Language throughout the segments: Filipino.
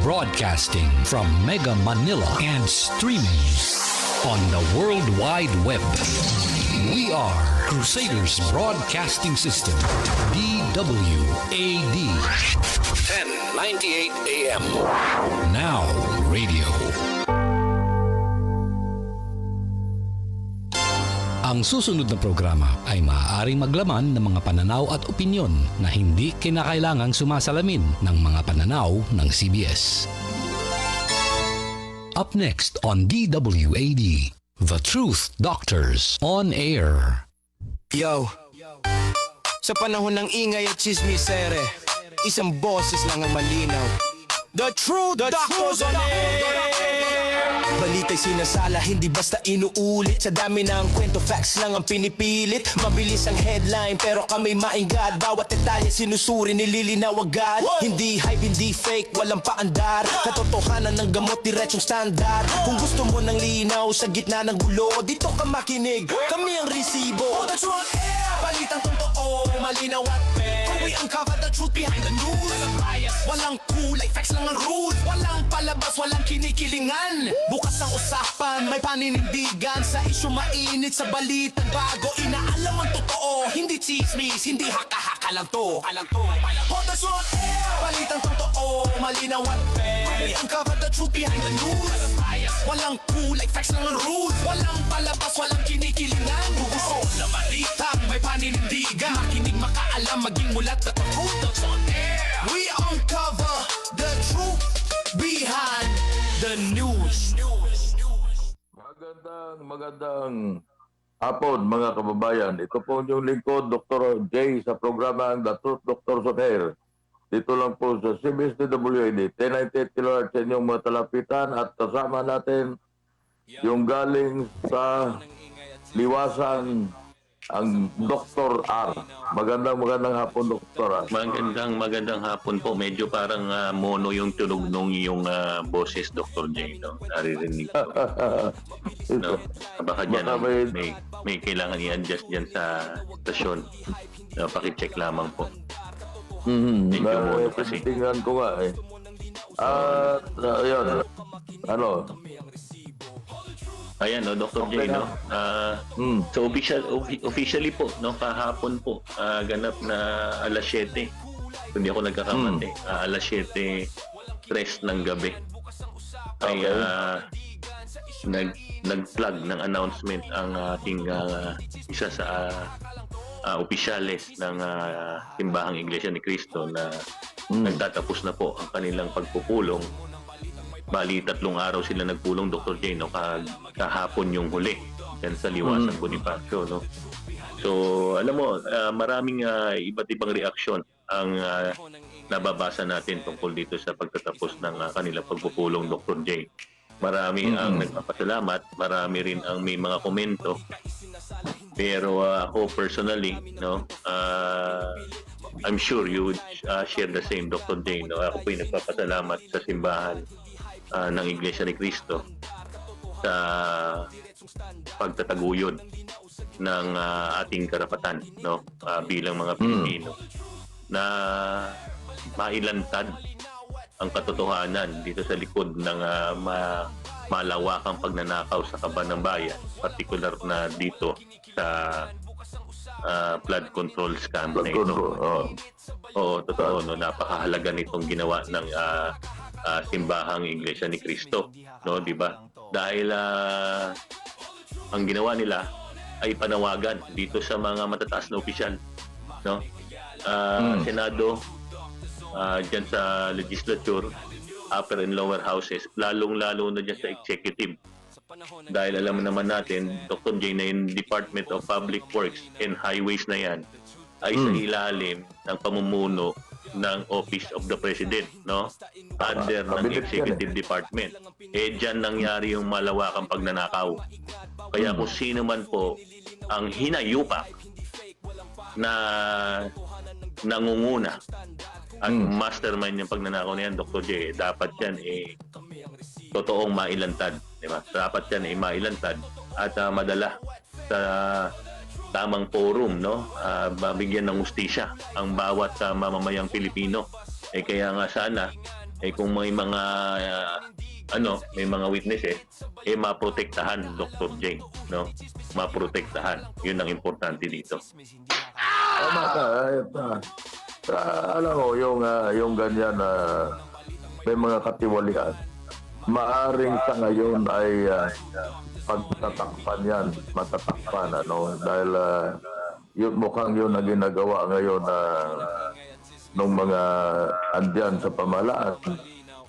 Broadcasting from Mega Manila and streaming on the World Wide Web. We are Crusaders Broadcasting System, DWAD. 1098 AM. Now Radio. Ang susunod na programa ay maaaring maglaman ng mga pananaw at opinyon na hindi kinakailangang sumasalamin ng mga pananaw ng CBS. Up next on DWAD, The Truth Doctors on Air. Yo, sa panahon ng ingay at chismisere, isang boses lang ang malinaw. The Truth Doctors on Air. Balita'y sinasala, hindi basta inuulit. Sa dami ng kwento, facts lang ang pinipilit. Mabilis ang headline, pero kami maingad. Bawat detalye sinusuri, nililinaw agad. Hindi hype, hindi fake, walang paandar. Katotohanan ng gamot, diretsong standard. Kung gusto mo ng linaw sa gitna ng gulo, dito ka makinig, kami ang resibo. The Truth on Air, balitang totoo, malinaw at fair. Kung we uncover the truth behind the news. Walang bias, walang kulay, facts lang ang rules. Walang palabas, walang kinikilingan. Bukas ang usapan, may paninindigan. Sa isyu mainit, sa balitang bago. Inaalam ang totoo, hindi chismis, hindi haka-haka lang to. Hold the Truth on Air, balitang totoo, malinaw at fair. Kung we uncover the truth behind the news. Walang kulay, facts lang ang rules. Walang palabas, walang kinikilingan. Gusto na balitang may paninindigan. Makinig, makaalam, maging mulat at the Truth Doctors on Air. We uncover the truth behind the news. Magandang hapon mga kababayan. Ito po yung lingkod, Dr. J sa programa The Truth Doctors on Air. Dito lang po sa CBS-DWAD, 1098 kHz sa inyong mga talapitan at kasama natin yung galing sa Liwasan, ang Dr. R. Magandang hapon, Dr. R. Magandang hapon po. Medyo parang mono yung tunog nung iyong boses, Dr. J. No? Naririnig ko. No? Baka dyan may kailangan i-adjust dyan sa stasyon. No, pakicheck lamang po. Medyo mono kasi. Tingnan ko nga eh. Ayun. Ano? Ayan, no, Dr. J, no? So, officially po, no, kahapon po, ganap na alas 7. Hindi ako nagkakamali. Alas 7:03 ng gabi. Ay, nag-plug ng announcement ang ating isa sa opisyales ng Simbahang Iglesia ni Cristo na nagtatapos na po ang kanilang pagpupulong. Bali, 3 araw sila nagpulong, Dr. J, no? Kahapon yung huli yan sa Liwasan Bonifacio, no? So, alam mo, maraming iba't ibang reaksyon ang nababasa natin tungkol dito sa pagtatapos ng kanilang pagpupulong, Dr. J. Marami ang nagpapasalamat, marami rin ang may mga komento. Pero ako personally, no, I'm sure you would share the same, Dr. J, no? Ako po'y nagpapasalamat sa simbahan ng Iglesia ni Cristo sa pagtataguyod ng ating karapatan, no, bilang mga Pilipino na mailantad ang katotohanan dito sa likod ng malawakang pagnanakaw sa kaban ng bayan, particular na dito sa flood control scam na ito. Oo, totoo, no, napakahalaga nitong ginawa ng Simbahang Iglesia ni Cristo, no, di ba? Dahil ang ginawa nila ay panawagan dito sa mga matataas na opisyal, no? Senado, diyan sa legislature, upper and lower houses, lalong-lalo na diyan sa executive. Dahil alam naman natin, Dr. J, na yung Department of Public Works and Highways na yan ay sa ilalim ng pamumuno ng Office of the President, no? Under ng Executive Department. Diyan nangyari yung malawakang pagnanakaw. Kaya kung sino man po ang hinayupak na nangunguna at mastermind yung pagnanakaw na yan, Dr. J, dapat yan totoong mailantad, di ba? Dapat yan mailantad at madala sa tamang forum, no? Mabigyan ng hustisya ang bawat mamamayang Pilipino. Kaya nga sana kung may mga may mga witnesses, maprotektahan, Dr. J, no? Maprotektahan. Yun ang importante dito. Tama ka. Alam mo, yung ganyan na may mga katiwalian, maaring sa ngayon ay pagtatakpan yan, matatakpan, dahil yun, mukhang yun na ginagawa ngayon ng mga andyan sa pamahalaan.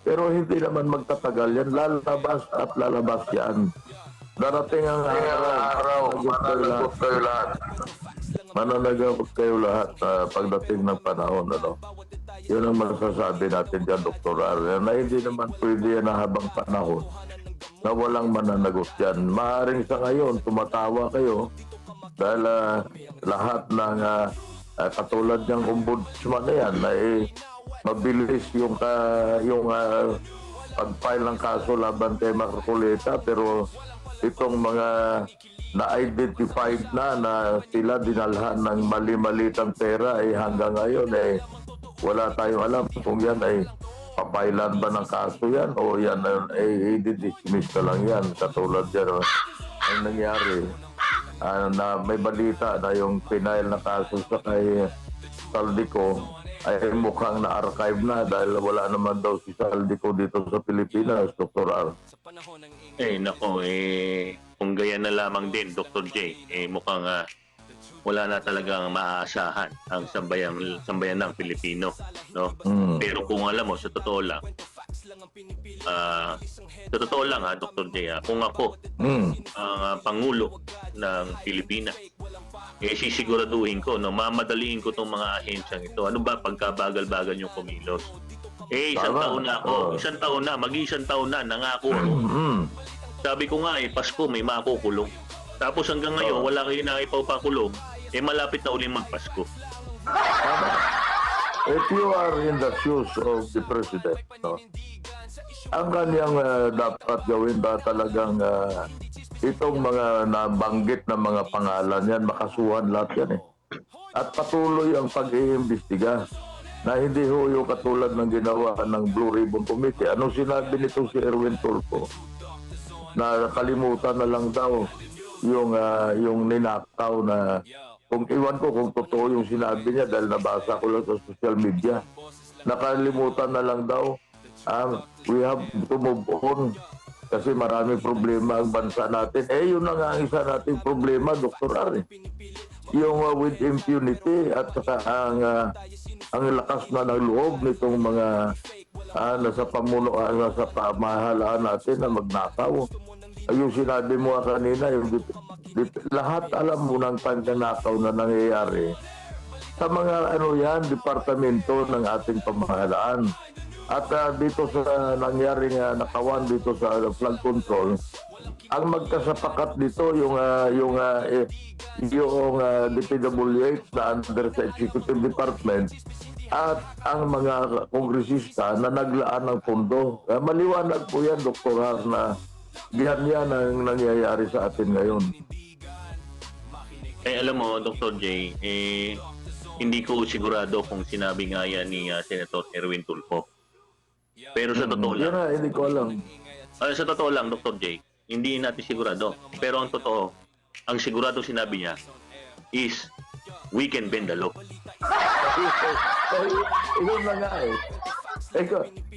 Pero hindi naman magtatagal yan, lalabas at lalabas yan. Darating ang araw, mananagot kayo lahat. Mananagot kayo lahat pagdating ng panahon, Yun ang masasabi natin dyan, Dr. Ar, na hindi naman pwede yan na habang panahon na walang mananagot yan. Maaring sa ngayon, tumatawa kayo dahil lahat ng katulad ng ombudsman na yan, mabilis yung pag-file ng kaso laban kay Marcoleta, pero itong mga na-identified na sila dinalhan ng mali-malitang pera hanggang ngayon wala tayong alam kung yan papailan ba ng kaso yan o yan i-dismiss ka lang yan. Katulad yan ang nangyari na may balita na yung pinail na kaso sa kay Saldico ay mukhang na-archive na dahil wala naman daw si Saldico dito sa Pilipinas, Dr. R. Nako, kung gaya na lamang din, Dr. J, mukhang wala na talagang maaasahan ang sambayan ng Pilipino, no? Pero kung alam mo, sa totoo lang, Dr. J, kung ako ang Pangulo ng Pilipinas, sisiguraduhin ko, mamadaliin ko itong mga ahensyang ito. Ano ba pagkabagal-bagal yung kumilos? Isang taon na ako. Mag-isang taon na, nangako ako. Sabi ko nga, Pasko, may makukulong. Tapos hanggang ngayon, wala kayo na ipapakulong, malapit na uling magpasko. If you are in the shoes of the President, ang kanyang dapat gawin talagang itong mga nabanggit na mga pangalan yan, makasuhan lahat yan At patuloy ang pag-iimbestiga na hindi yung katulad ng ginawa ng Blue Ribbon Committee. Ano sinabi nito si Erwin Tulfo? Na kalimutan na lang daw yung ninakaw na kung iwan ko kung totoo yung sinabi niya dahil nabasa ko lang sa social media. Nakalimutan na lang daw. We have to move on kasi maraming problema ang bansa natin. Yun na nga ang isa nating problema, Dr. Ar. Yung with impunity at saka ang lakas na ng loob nitong mga nasa pamunuan, nasa pamahalaan natin na magnakaw. Yung sinabi mo kanina, lahat alam mo ng pagnanakaw na nangyayari sa mga departamento ng ating pamahalaan. At dito sa nangyaring nakawan dito sa flood control, ang magkasapakat dito yung DPWH na under sa Executive Department at ang mga kongresista na naglaan ng pondo. Maliwanag po yan, Dr. Har, na yan ang nangyayari sa atin ngayon. Alam mo, Dr. J, hindi ko sigurado kung sinabi nga yan ni Senator Erwin Tulfo. Pero sa totoo lang, hindi ko alam. Sa totoo lang, Dr. J, hindi natin sigurado. Pero ang totoo, ang sigurado sinabi niya is, we can bend the law. Yun na nga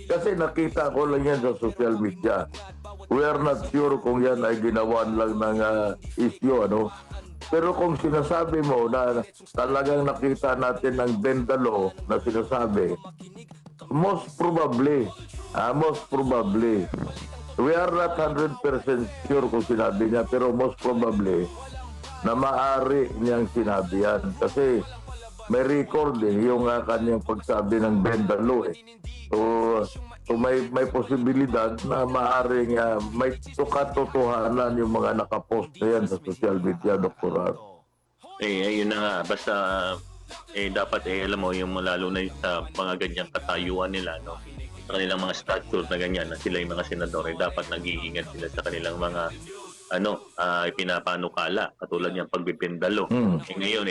kasi nakita ko lang yan sa social media. We are not sure kung yan ay ginawan lang ng issue, Pero kung sinasabi mo na talagang nakita natin ng bend the law na sinasabi, most probably, we are not 100% sure kung sinabi niya, pero most probably, na maaari niyang sinabi yan. Kasi may record yung kanyang pagsabi ng bend the law So may posibilidad na maaaring may katotohanan yung mga nakapost na yan sa social media, Dr. Ar. Ayun na nga. Basta dapat alam mo, yung lalo na sa mga ganyang katayuan nila, sa kanilang mga structure na ganyan, na sila yung mga senador, dapat nag-iingat sila sa kanilang mga pinapanukala, katulad niyang pagbibendalo. Ngayon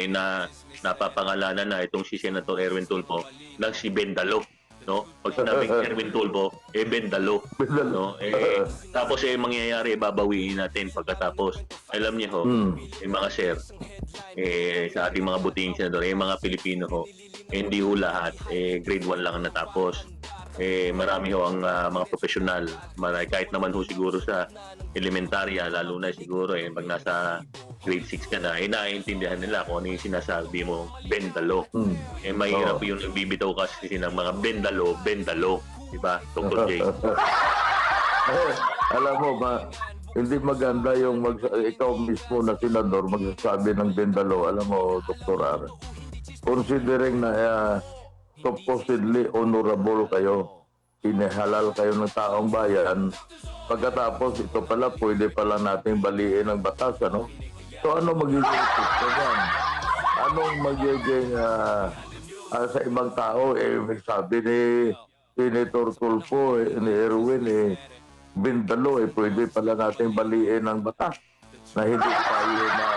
napapangalanan na itong si Senator Erwin Tulfo ng si Bendalo. no? Pag sinabing Erwin Tulfo, Bendalo, no? Tapos mangyayari, babawiin natin pagkatapos. Alam niyo ho, mga sir, sa ating mga buting senador, mga Pilipino ho, hindi ho lahat, grade 1 lang ang natapos. Marami ho ang mga profesional, kahit naman ho siguro sa elementarya, lalo na siguro pag nasa grade 6 ka na, naiintindihan nila kung ano yung sinasabi mo, Bendalo. Mahirap yung nagbibitaw kasi ng mga Bendalo, di ba, Dr. J? Alam mo ba, hindi maganda yung ikaw mismo na senador magsasabi ng Bendalo. Alam mo, Dr. R, considering na supposedly honorable kayo, inihalal kayo ng taong bayan, pagkatapos ito pala, pwede pala nating baliin ang batas, ano? So ano magiging epekto yan? Anong magiging sa ibang tao, sabi ni Senator Tulfo, ni Erwin, Bendalo, pwede pala nating baliin ang batas na hindi tayo na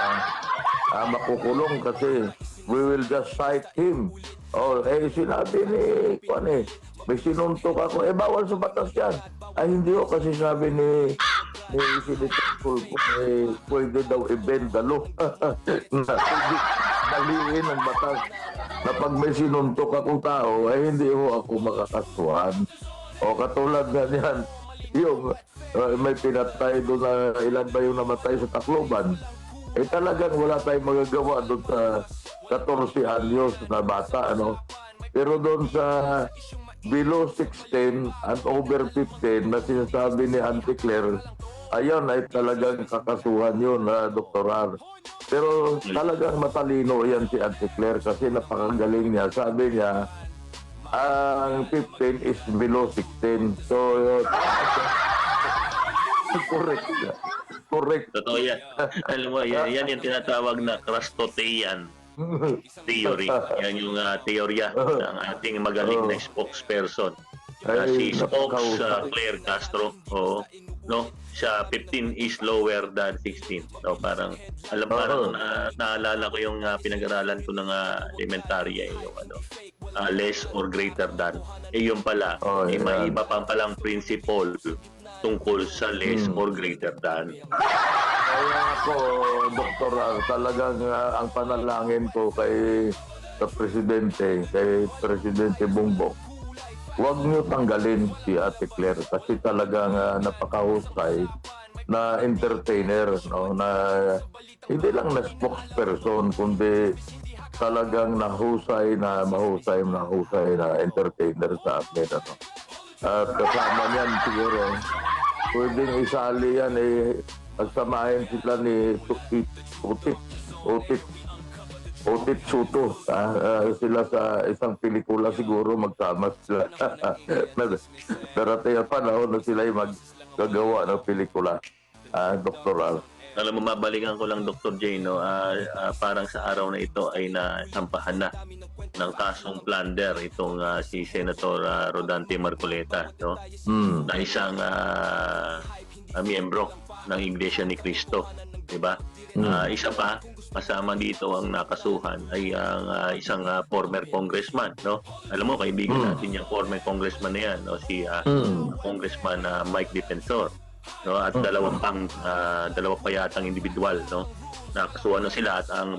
makukulong kasi we will just cite him. Sinabi ni may sinuntok ako. Bawal sa batas yan. Hindi ko kasi sinabi ni Senator Tulfo, pwede daw Bendalo. Baliin ang batas na pag may sinuntok akong tao, hindi ho ako makakasuhan. Katulad nga yan, yung may pinatay doon na ilan ba yung namatay sa Tacloban. Talagang wala tayong magagawa doon sa 14 anyos na bata, ano? Pero doon sa below 16 and over 15 na sinasabi ni Auntie Claire, ayun ay talagang kakasuhan yun, Dr. R. Pero talagang matalino yan si Auntie Claire kasi napakagaling niya. Sabi niya, ang 15 is below 16. So, correct. Totoo yan. Alam mo, yan yung tinatawag na Crastotean theory. Yan yung teorya ng ating magaling na spokesperson. Si Spokes Claire Castro. No? Siya 15 is lower than 16. So parang naalala ko yung pinag-aralan ko ng elementarya yung less or greater than. Yung pala, may iba pa palang principle tungkol sa less or greater than. Kaya ako, Dr. R, talagang ang panalangin ko kay Presidente Bongbong, huwag niyo tanggalin si Ate Claire kasi talagang napakahusay na entertainer, no? Na hindi lang na spokesperson kundi talagang mahusay na entertainer sa atin, ano? At kasama niyan siguro pwedeng isali yan pagsamahin sila ni Otit Soto. Sila sa isang pelikula siguro magsama sila. Darating ang panahon na sila maggagawa ng pelikula. Dr. Al. Alam mo, mabalikan ko lang, Dr. J, no? Parang sa araw na ito ay nasampahan na ng kasong plunder itong si Senator Rodante Marcoleta, no? Na isang miyembro ng Iglesia ni Cristo, di ba? Isa pa, kasama dito ang nakasuhan ay ang isang former congressman, no? Alam mo, kaibigan natin yung former congressman na yan, no? Si Congressman Mike Defensor, no? At dalawa pa yatang individual, no? Nakasuhan na sila at ang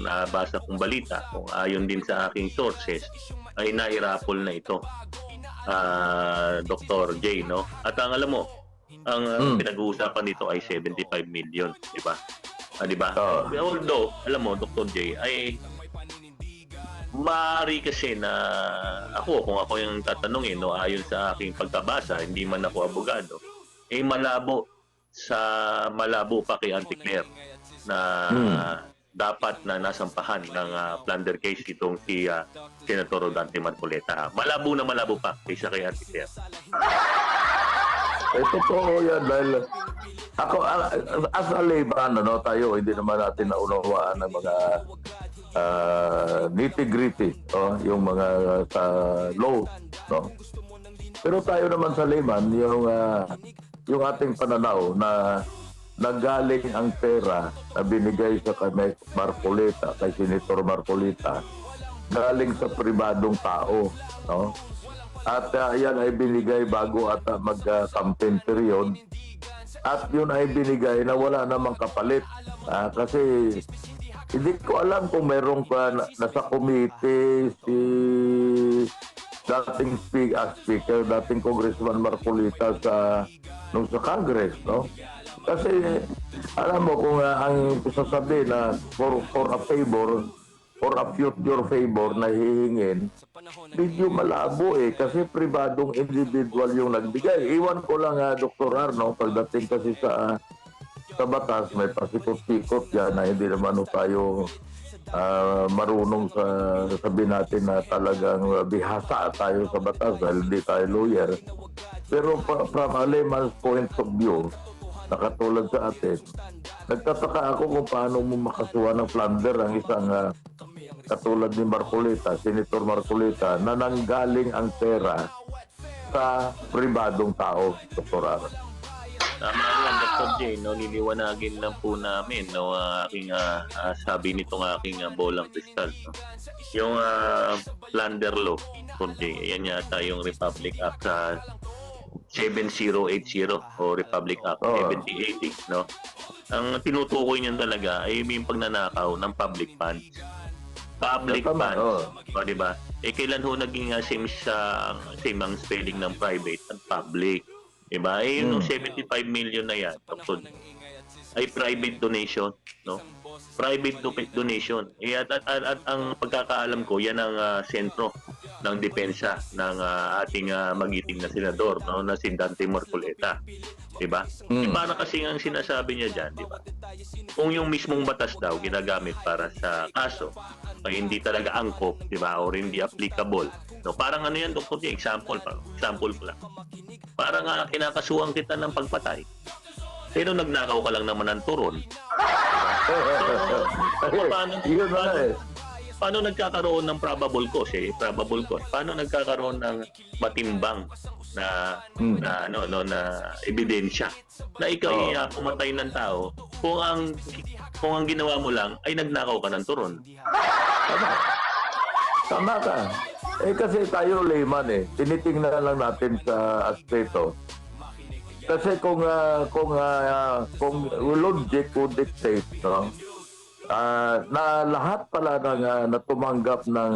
nabasa kong balita, kung ayon din sa aking sources, ay nairapol na ito, Dr. J, no? At ang alam mo, ang pinag-uusapan dito ay 75 million, di ba? Di ba? Although, alam mo, Dr. J, ay maaari kasi na kung ako yung tatanungin, no, ayon sa aking pagkabasa, hindi man ako abogado, malabo pa kay Auntie Claire na dapat na nasampahan ng plunder case itong si Senator Rodante Marcoleta. Malabo pa kaysa kay Auntie Claire. Totoo yan dahil ako as a layman, tayo hindi naman natin naunawaan ng mga nitty-gritty, yung mga sa law, no? Pero tayo naman sa layman, yung ating pananaw na nanggaling ang pera na binigay sa kay Marcoleta, kay Senator Marcoleta, galing sa pribadong tao, no? At yan ay binigay bago at mag-campaign period. At yun ay binigay na wala namang kapalit. Kasi hindi ko alam kung merong nasa committee si dating speaker, dating Congressman Marcolita nung sa Congress, no? Kasi alam mo kung ang sasabihin na for a favor or a future favor na hihingin, medyo malabo kasi pribadong individual yung nagbigay. Iwan ko lang Dr. Arno, pagdating kasi sa batas, may pasikot-sikot yan na hindi naman tayo marunong sa sabihin natin na talagang bihasa tayo sa batas dahil hindi tayo lawyer. Pero from a layman's point of view, na katulad sa atin, nagtataka ako kung paano mo makasuha ng plunder ang isang katulad ni Marcolita, Senator Marcolita, na nanggaling ang pera sa pribadong tao, Dr. Aaron. Tama yan, Dr. J. No, liliwanagin lang po namin aking sabi nitong aking bolang kristal. No? Yung plunder law, Dr. J. Ayan yata yung Republic Act 7080 o Republic Act 7080. No? Ang tinutukoy niyan talaga ay yung pagnanakaw ng public funds. Public funds. O, diba? Kailan ho naging same ang spelling ng private at public? Diba? Yung 75 million na yan, ay private donation, no? Private donation. At ang pagkakaalam ko, yan ang sentro ng depensa ng ating magiting na senador, no? Na si Dante Marcolita. Diba? Para kasi ang sinasabi niya dyan, diba? Kung yung mismong batas daw ginagamit para sa kaso, ay hindi talaga angkop, diba? Or hindi applicable. No, parang ano yan, Dr. J, example pa lang. Parang kinakasuhan kita ng pagpatay. Pero nagnakaw ka lang naman ng turon. Paano nagkakaroon ng probable cause? Probable cause. Paano nagkakaroon ng matimbang na ebidensya na ikaw ay pumatay ng tao kung ang ginawa mo lang ay nagnakaw ka ng turon? Tama ka. Kasi tayo layman tinitingnan lang natin sa aspeto. Kasi kung logic would dictate, no? Na lahat pala ng natumanggap ng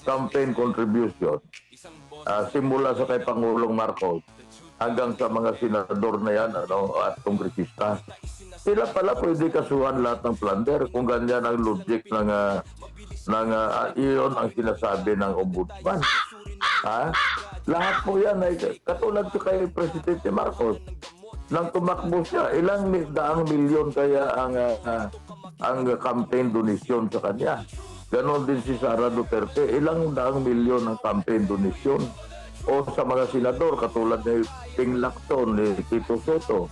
campaign contribution, simula sa kay Pangulong Marcos hanggang sa mga senador na yan at kongresista, sila pala pwede kasuhan lahat ng plunder kung ganyan ang logic ng iyon ang sinasabi ng ombudsman. Lahat po yan ay katulad ko kay Presidente Marcos. Nang tumakbo siya, ilang daang milyon kaya ang campaign donation sa kanya. Ganon din si Sara Duterte, ilang daang milyon ang campaign donation. O sa mga senador, katulad ni Ping Lacson, ni Tito Soto,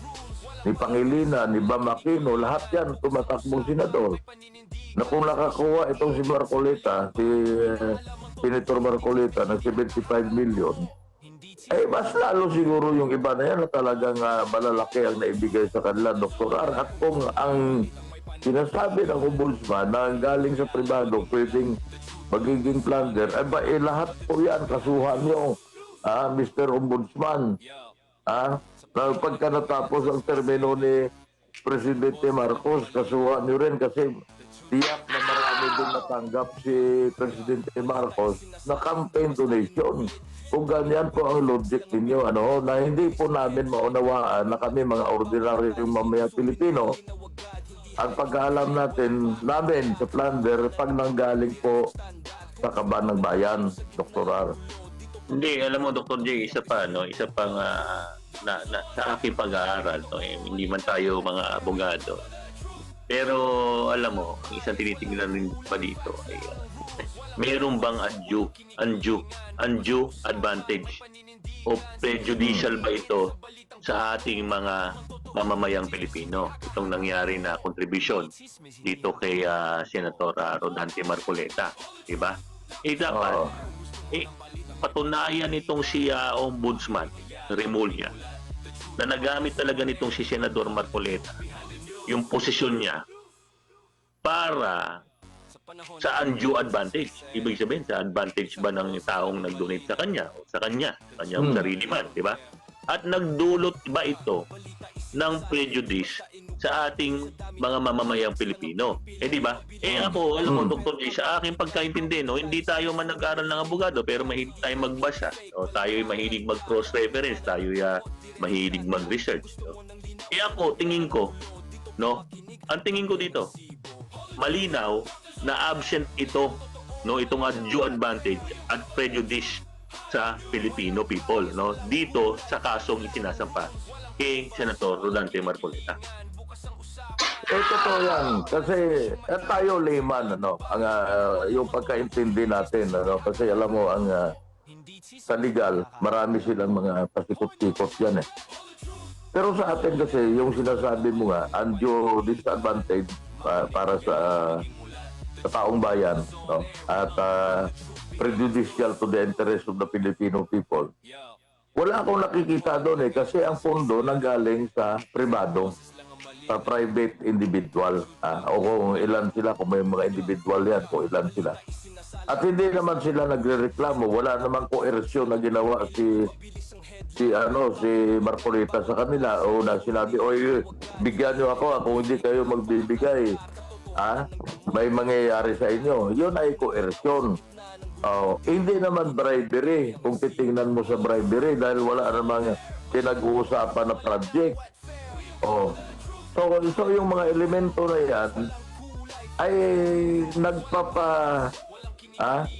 ni Pangilinan, ni Bam Aquino, lahat yan tumatakbong senador. Na kung nakakuha itong si Marcolita, si Senator Marcolita ng 75 million, mas lalo siguro yung iba na yan na talagang malalaki ang naibigay sa kanila, Dr. R. At kung ang sinasabi ng ombudsman na galing sa pribado pwedeng magiging plunder, lahat po yan kasuhan nyo, Mr. Ombudsman. Pagka natapos ang termino ni Presidente Marcos, kasuhan nyo rin kasi tiyak na marami din natanggap si Presidente Marcos na campaign donation. Kung ganyan po ang logic ninyo, na hindi po namin maunawaan na kami mga ordinaryong mamayang Pilipino, ang pag-aalam namin sa plunder pag nanggaling po sa kaban ng bayan, Dr. R. Hindi, alam mo, Dr. J, isa pang sa aking pag-aaral, hindi man tayo mga abogado. Pero alam mo, ang isang tinitingnan rin pa dito ay mayroon bang undue advantage o prejudicial ba ito sa ating mga mamamayang Pilipino? Itong nangyari na contribution dito kay Senator Rodante Marcolita, diba? Dapat patunayan itong si Ombudsman Remulla na nagamit talaga nitong si Senador Marcolita yung posisyon niya para sa undue advantage. Ibig sabihin, sa advantage ba ng taong nag-donate sa kanya o sa kanyang sarili man, di ba? At nagdulot ba ito ng prejudice sa ating mga mamamayang Pilipino? Di ba? Ako, alam mo, Dr. J, sa aking pagkaintindi, no, hindi tayo man nag-aral ng abogado, pero mahilig tayo magbasa. No? Tayo'y mahilig mag-cross-reference, tayo'y mahilig mag-research. No? Ako, tingin ko, no, ang tingin ko dito, malinaw na absent ito, no, itong undue advantage at prejudice sa Filipino people, no, dito sa kasong itinasampa kay Senator Rodante Marcoleta. Totoo yan. Kasi tayo layman, ano, ang, yung pagkaintindi natin, ano, kasi alam mo, ang sa legal, marami silang mga pasikot-sikot yan eh. Pero sa atin kasi, yung sinasabi mo nga, undue disadvantage para sa taong bayan, no? At prejudicial to the interest of the Filipino people. Wala akong nakikita doon eh, kasi ang pondo nanggaling sa pribado, sa private individual. O kung ilan sila, kung may mga individual yan, kung ilan sila. At hindi naman sila nagrereklamo, wala namang koersyon na ginawa si Marcoleta sa kanila, o na sinabi, oy, bigyan nyo ako, kung hindi kayo magbibigay, may mangyayari sa inyo. Yun ay coercion. Hindi naman bribery kung titingnan mo sa bribery, dahil wala namang pinag-uusapan na project. So yung mga elemento na yan ay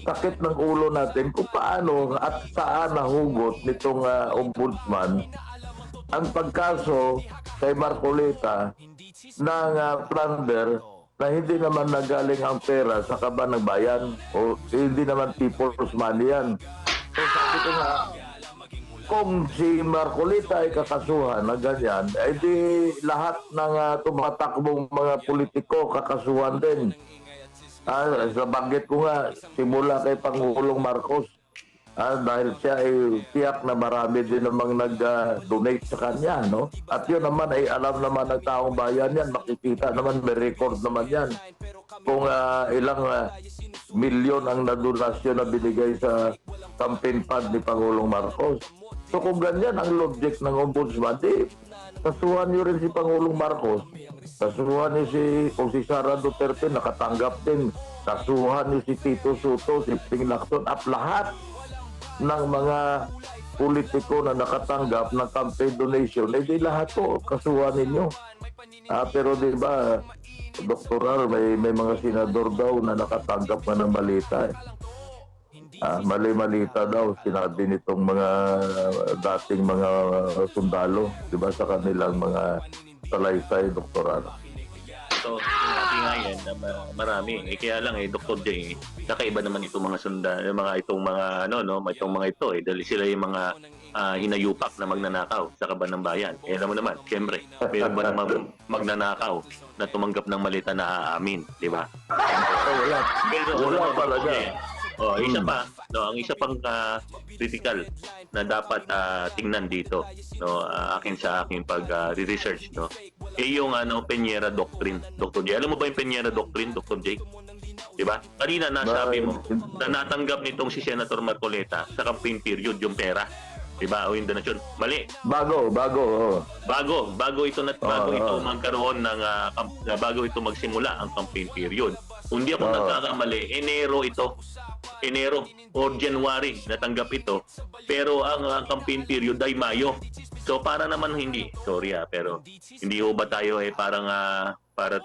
sakit ng ulo natin kung paano at saan nahugot nitong ombudsman ang pagkaso kay Marcoleta ng plunder na hindi naman nagaling ang pera sa kaban ng bayan o hindi naman people's money yan. So sabi ko nga, kung si Marcoleta ay kakasuhan na ganyan, di lahat ng tumatakbong mga politiko kakasuhan din. Sa banggit ko nga, simula kay Pangulong Marcos, dahil siya ay tiyak na marami din namang nag-donate sa kanya, no? At yun naman ay alam naman ng taong bayan yan, makikita naman, may record naman yan. Kung ilang milyon ang nadonasyon na binigay sa campaign fund ni Pangulong Marcos. So kung ganyan ang logic ng ombudsman, kasuhan niyo rin si Pangulong Marcos, kasuhan niyo si Sara Duterte, nakatanggap din, kasuhan niyo si Tito Soto, si Ping Lacson, at lahat ng mga politiko na nakatanggap ng campaign donation, di lahat po kasuhan ninyo. Pero di ba, Dr. Ar, may mga senador daw na nakatanggap na ng malita. Mali-malita daw, sinabi nitong mga dating mga sundalo, di ba, sa kanilang mga salaysay, Dr. Ar. So, sinabi nga yan na marami. Kaya lang Dr. J, kakaiba naman itong mga itong mga ito dahil sila yung mga hinayupak na magnanakaw sa kaban ng bayan. Alam mo naman, siyempre, meron ba namang magnanakaw na tumanggap ng malita na aamin, di ba? Wala talaga. Isa pa, ang isa pang critical na dapat tingnan dito, akin sa aking pag-research, yung Peñera Doctrine, Dr. J. Alam mo ba yung Peñera Doctrine, Dr. J? Diba? Kanina nasabi mo na natanggap nitong si Senator Marcoleta sa campaign period yung pera. Diba? O yung donasyon. Mali. Bago ito magkaroon ng bago ito magsimula ang campaign period. Kung di ako nagkakamali, Enero or January natanggap ito. Pero ang campaign period ay Mayo. So para naman pero hindi ho ba tayo para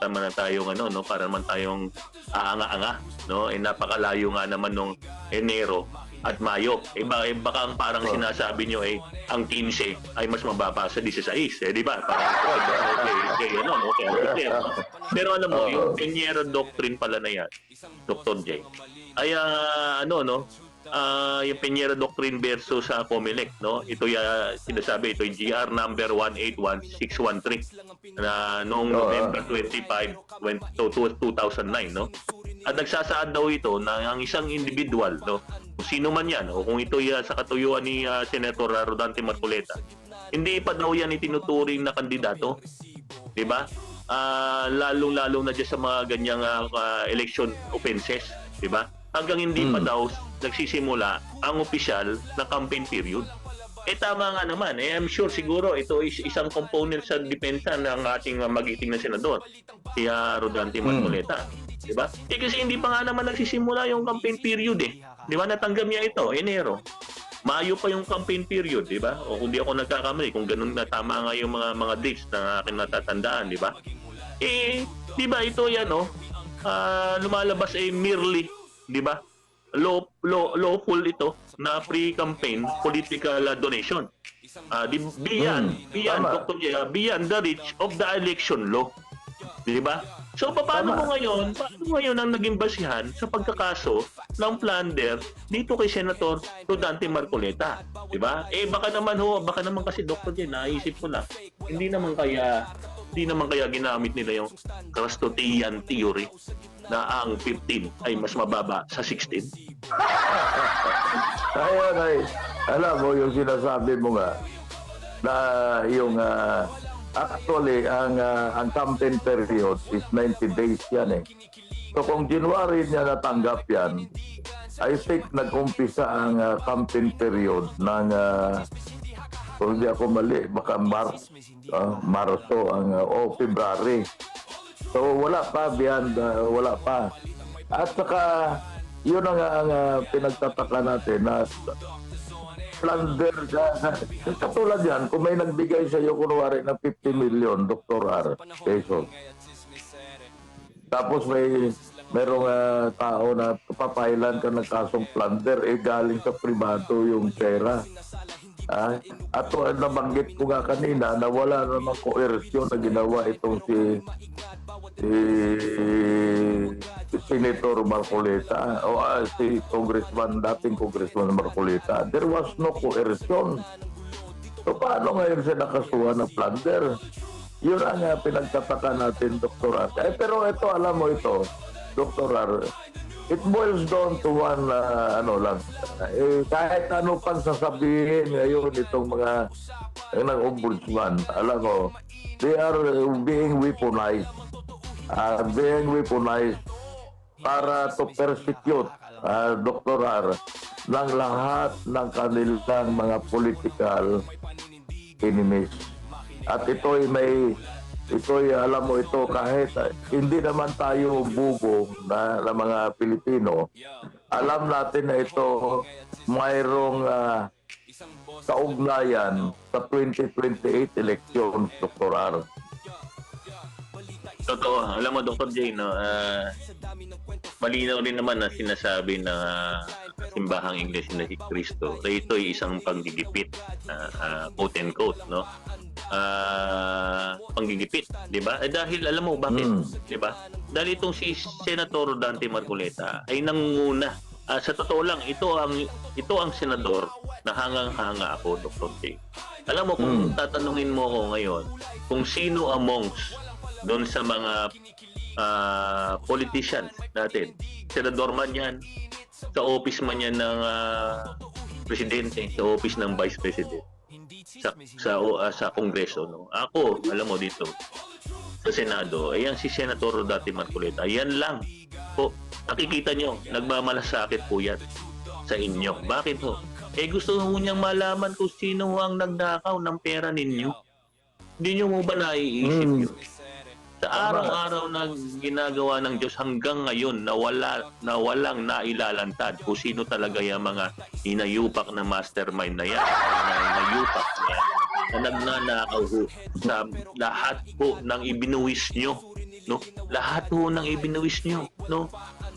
naman tayong para naman tayong aanga-anga, napakalayo nga naman nung Enero at Mayo. Baka ang parang sinasabi nyo ang 15 ay mas mababa sa 16, di ba? Pero alam mo, yung Peñera Doctrine pala na yan, Dr. J, ay yung Peñera Doctrine versus sa COMELEC, ito sinasabi, ito yung GR number 181613 na noong November 25, 2009, At nagsasaad daw ito na ang isang individual, kung sino man yan, o kung ito sa katuyuan ni Senator Rodante Marcoleta, hindi pa daw yan itinuturing na kandidato, di ba? lalong-lalo na dyan sa mga ganyang election offenses, di ba? Hanggang hindi pa daw nagsisimula ang opisyal na campaign period. Tama nga naman. I'm sure siguro ito is isang component sa depensa ng ating magiting na senador, si Rodante Marcoleta. Diba? Kasi hindi pa nga naman nagsisimula yung campaign period eh. Di ba? Natanggap niya ito, Enero. Mayo pa yung campaign period, di ba? O kung di ako nagkakamali, kung ganun na tama nga yung mga dates na aking natatandaan, di ba? Di ba ito yan, lumalabas merely, di ba? Lawful ito na pre-campaign political donation. Beyond beyond the reach of the election law. Di ba? So paano mo ngayon ang naging basihan sa pagkakaso ng plunder dito kay Senator Rodante Marcoleta, di ba? Baka naman kasi Dr. J, naisip ko lang, hindi naman kaya ginamit nila yung Crastotian theory na ang 15 ay mas mababa sa 16. Ayun ay, alam mo yung sinasabi mo nga na yung actually ang campaign period is 90 days yan eh. So kung January niya natanggap yan, I think nag-umpisa ang campaign period ng kung hindi ako mali, baka Marso o February. So wala pa wala pa. At saka yun ang pinagtataka natin na plunder katulad yan, kung may nagbigay sa iyo kunwari ng 50 million, Dr. R, pesos. Tapos merong tao na papailan ka ng kasong plunder, galing sa pribado yung pera. At nabanggit ko nga kanina na wala namang coercion na ginawa itong si Senator Marcoleta o si dating Congressman Marcoleta. There was no coercion. So paano ngayon siya nakasuhan ng plunder? Yun ang pinagtataka natin, Dr. R. Pero ito, alam mo ito, Dr. R, it boils down to one, kahit ano pang sasabihin ngayon itong mga ng ombudsman, alam mo, they are being weaponized. Para to persecute, Dr. R, ng lahat ng kanilang mga political enemies. At ito'y alam mo ito, kahit hindi naman tayo bubo na mga Pilipino, alam natin na ito mayroong kaugnayan sa 2028 elections, Dr. R. Totoo. Alam mo, Dr. J, malinaw rin naman na sinasabi ng simbahang Ingles na si Cristo na ito ay isang panggigipit, quote and quote, no? Panggigipit, di ba? Dahil alam mo bakit, di ba? Dahil itong si Senator Rodante Marcoleta ay nangunguna. Sa totoo lang, ito ang senador na hangang-hanga ako, Dr. J. Alam mo, kung tatanungin mo ako ngayon, kung sino amongst doon sa mga politicians natin, senador man yan, sa office man yan ng presidente, sa office ng vice president, sa kongreso, no? Ako, alam mo dito, sa Senado, ayan si Senator Rodante Marcoleta, yan lang po, nakikita nyo, nagmamalasakit po yan sa inyo. Bakit ho? Gusto ho niyang malaman kung sino ang nagnakaw ng pera ninyo. Hindi nyo mo ba naiisip yun? Sa araw-araw na ginagawa ng Diyos hanggang ngayon na walang nailalantad kung sino talaga yung mga inayupak na mastermind na yan, na inayupak na yan, na nagnanakaw sa lahat po ng ibinuwis nyo, no? Lahat po ng ibinuwis nyo, no?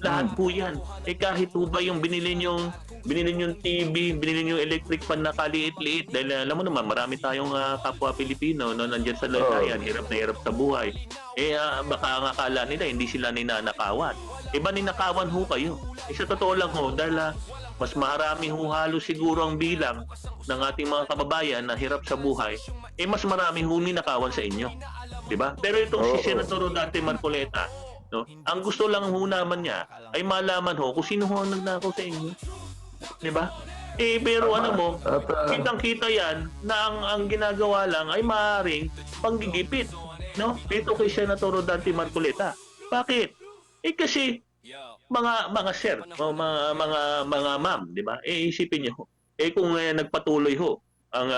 Lahat po yan. Kahit po ba yung binili nyong TV, binili nyong electric fan na kaliit-liit, dahil alam mo naman, marami tayong kapwa Pilipino, no, nandyan sa lalayan, hirap na hirap sa buhay. Baka ang akala nila, hindi sila ninanakawan. Iba ninakawan ho kayo. Sa totoo lang ho, dahil mas marami ho halos siguro ang bilang ng ating mga kababayan na hirap sa buhay, mas marami ho ninakawan sa inyo. Diba? Pero itong si Senator Rodante Marcoleta, no, ang gusto lang ho naman niya ay malaman ho kung sino ho ang nagnakaw sa inyo. Diba? Pero ano mo, kitang-kita yan na ang ginagawa lang ay maaaring panggigipit. no? Ito kay Senator Rodante Marcoleta. Bakit? Kasi mga sir, o mga ma'am, di ba? Isipin niyo, kung nagpatuloy ho ang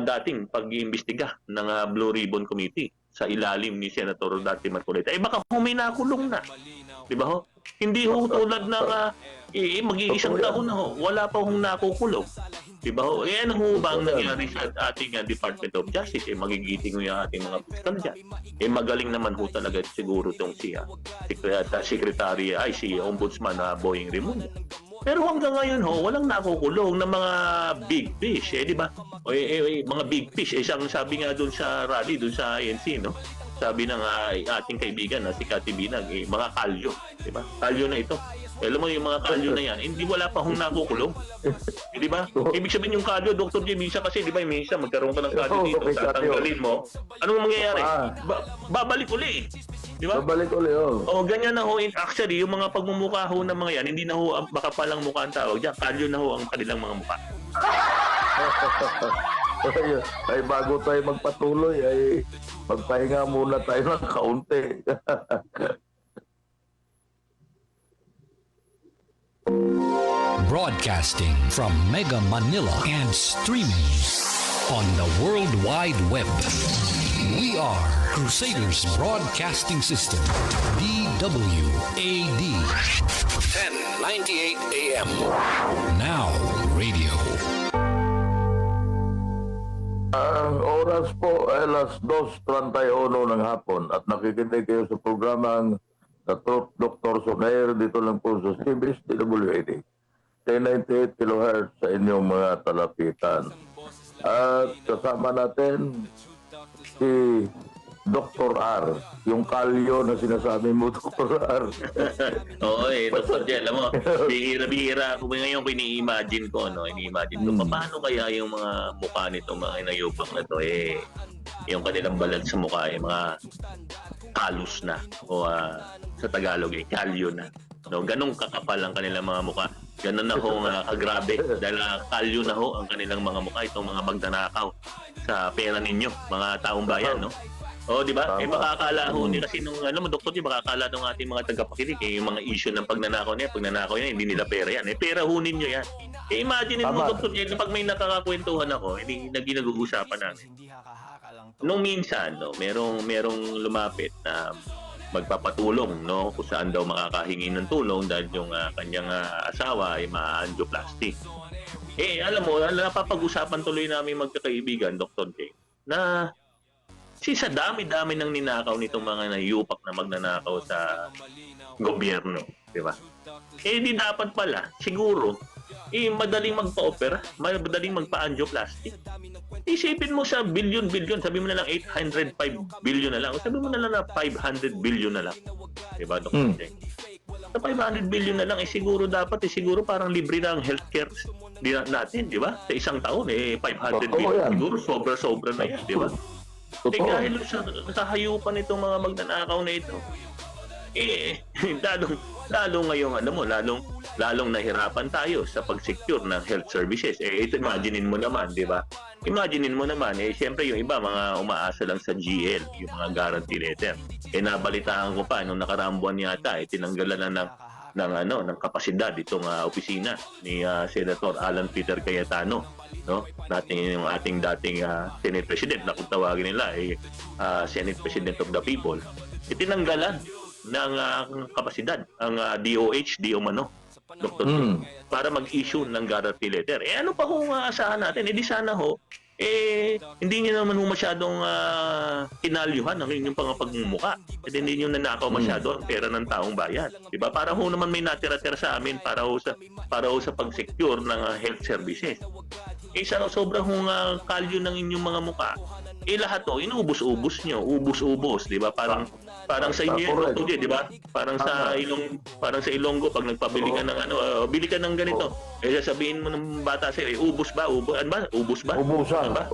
dating pag-iimbestiga ng Blue Ribbon Committee sa ilalim ni Senator Rodante Marcoleta, baka huminakulong na. Di ba ho? Hindi ho tulad ng mag-iisang taon na ho, wala pa hong nakukulong. Di ba ho? Ano ho ba ang nangyari sa ating Department of Justice? Magigiting ho yung ating mga piskal dyan. Magaling naman ho talaga siguro itong si Ombudsman Boying Remulla. Pero hanggang ngayon ho, walang nakukulong ng mga big fish, di ba? Mga big fish, isang sabi nga doon sa rally, doon sa INC, no? Sabi ng ating kaibigan na si Cathy Binag, mga kalyo, di ba? Kalyo na ito. Alam mo yung mga kalyo na yan, hindi wala pa hong nakukulong. Di ba? Ibig sabihin yung kalyo, Dr. J, minsan kasi, di ba, minsan magkaroon ka ng kalyo dito, tatanggalin mo, anong mangyayari? Babalik uli. Di ba? Babalik ulit, ganyan na ho. Actually, yung mga pagmumukha ho ng mga yan, hindi na ho makapalang mukha ang tawag dyan. Kalyo na ho ang kanilang mga mukha. Ay bago tayo magpatuloy, ay magpahinga muna tayo ng kaunti. Broadcasting from Mega Manila and streaming on the World Wide Web. We are Crusaders Broadcasting System, DWAD. 1098 AM. Now radio. Ang oras po ay alas 2:31 ng hapon at nakikinig kayo sa programang The Truth Dr. Sonair dito lang po sa CBS DWAD. 1098 kHz sa inyong mga talapitan. At kasama natin si Dr. R. Yung kalyo na sinasabi mo, Dr. R. Oo, Dr. J, alam mo, bihira-bihira ako ngayon, ini-imagine ko, paano kaya yung mga mukha nito, mga inayupak na to, yung kanilang balat sa mukha, mga kalus na, o sa Tagalog, kalyo na. No, ganong kakapal ang kanilang mga mukha. Ganon na ho kagrabe dahil kalyo na ho ang kanilang mga mukha, itong mga magnanakaw sa pera ninyo, mga taong bayan, no? Di ba? Makakala ho ni kasi nung Dr. J, makakala nung ating mga tagapakinig yung mga issue ng pagnanakaw niya, hindi nila pera yan. Pera ho ninyo yan. Imagine mo, Dr. J, pag may nakakakwentuhan ako, hindi na ginag-uusapan namin. Nung minsan, merong lumapit na magpapatulong, kung saan daw makakahingi ng tulong dahil yung kanyang asawa ay ma-angioplasty. Alam mo, napapag-usapan tuloy namin magkakaibigan, Dr. J, na sa dami-dami ng ninakaw nitong mga nayupak na magnanakaw sa gobyerno, di ba? Di dapat pala, siguro, madaling magpa-opera, madaling magpa-angioplasty. Isipin mo sa billion, sabi mo na lang 805 billion na lang, o sabi mo na lang na 500 billion na lang. Di ba, Dr. J? Sa 500 billion na lang, siguro dapat, siguro parang libre na ang healthcare natin, di ba? Sa isang taon, 500 billion, siguro sobra-sobra na yan, di ba? Dahil sa hayupan itong mga magnanakaw na ito, lalong ngayong lalong nahirapan tayo sa pag-secure ng health services. Ito, imaginein mo naman, di ba? Imaginein mo naman, siyempre yung iba, mga umaasa lang sa GL, yung mga guarantee letter. Nabalitaan ko pa, nung nakaraang buwan yata, tinanggalan na ng kapasidad itong opisina ni Senator Alan Peter Cayetano, no? Yung ating dating Senate President na kung tawagin nila Senate President of the People. Itinanggalan ng kapasidad ang DOH, di umano, Dr. para mag-issue ng guarantee letter. Ano pa kung aasahan natin? Di sana ho, hindi niyo naman masyadong kinalyuhan ang inyong pagmumukha. At hindi niyo nanakaw masyado ang pera ng taong bayan. Diba? Para ho naman may natira-tira sa amin para ho sa pag-secure ng health services. Sobrang kalyo ng inyong mga mukha. Lahat to, inubos-ubos nyo. Ubos-ubos, di ba? Parang sa inyo yun, Dr. J, di ba? Parang sa Ilonggo, pag nagpabili ka ng bili ka ng ganito. Sasabihin mo ng bata sa'yo, ubos ba? Ubos ba? Ubusan ba?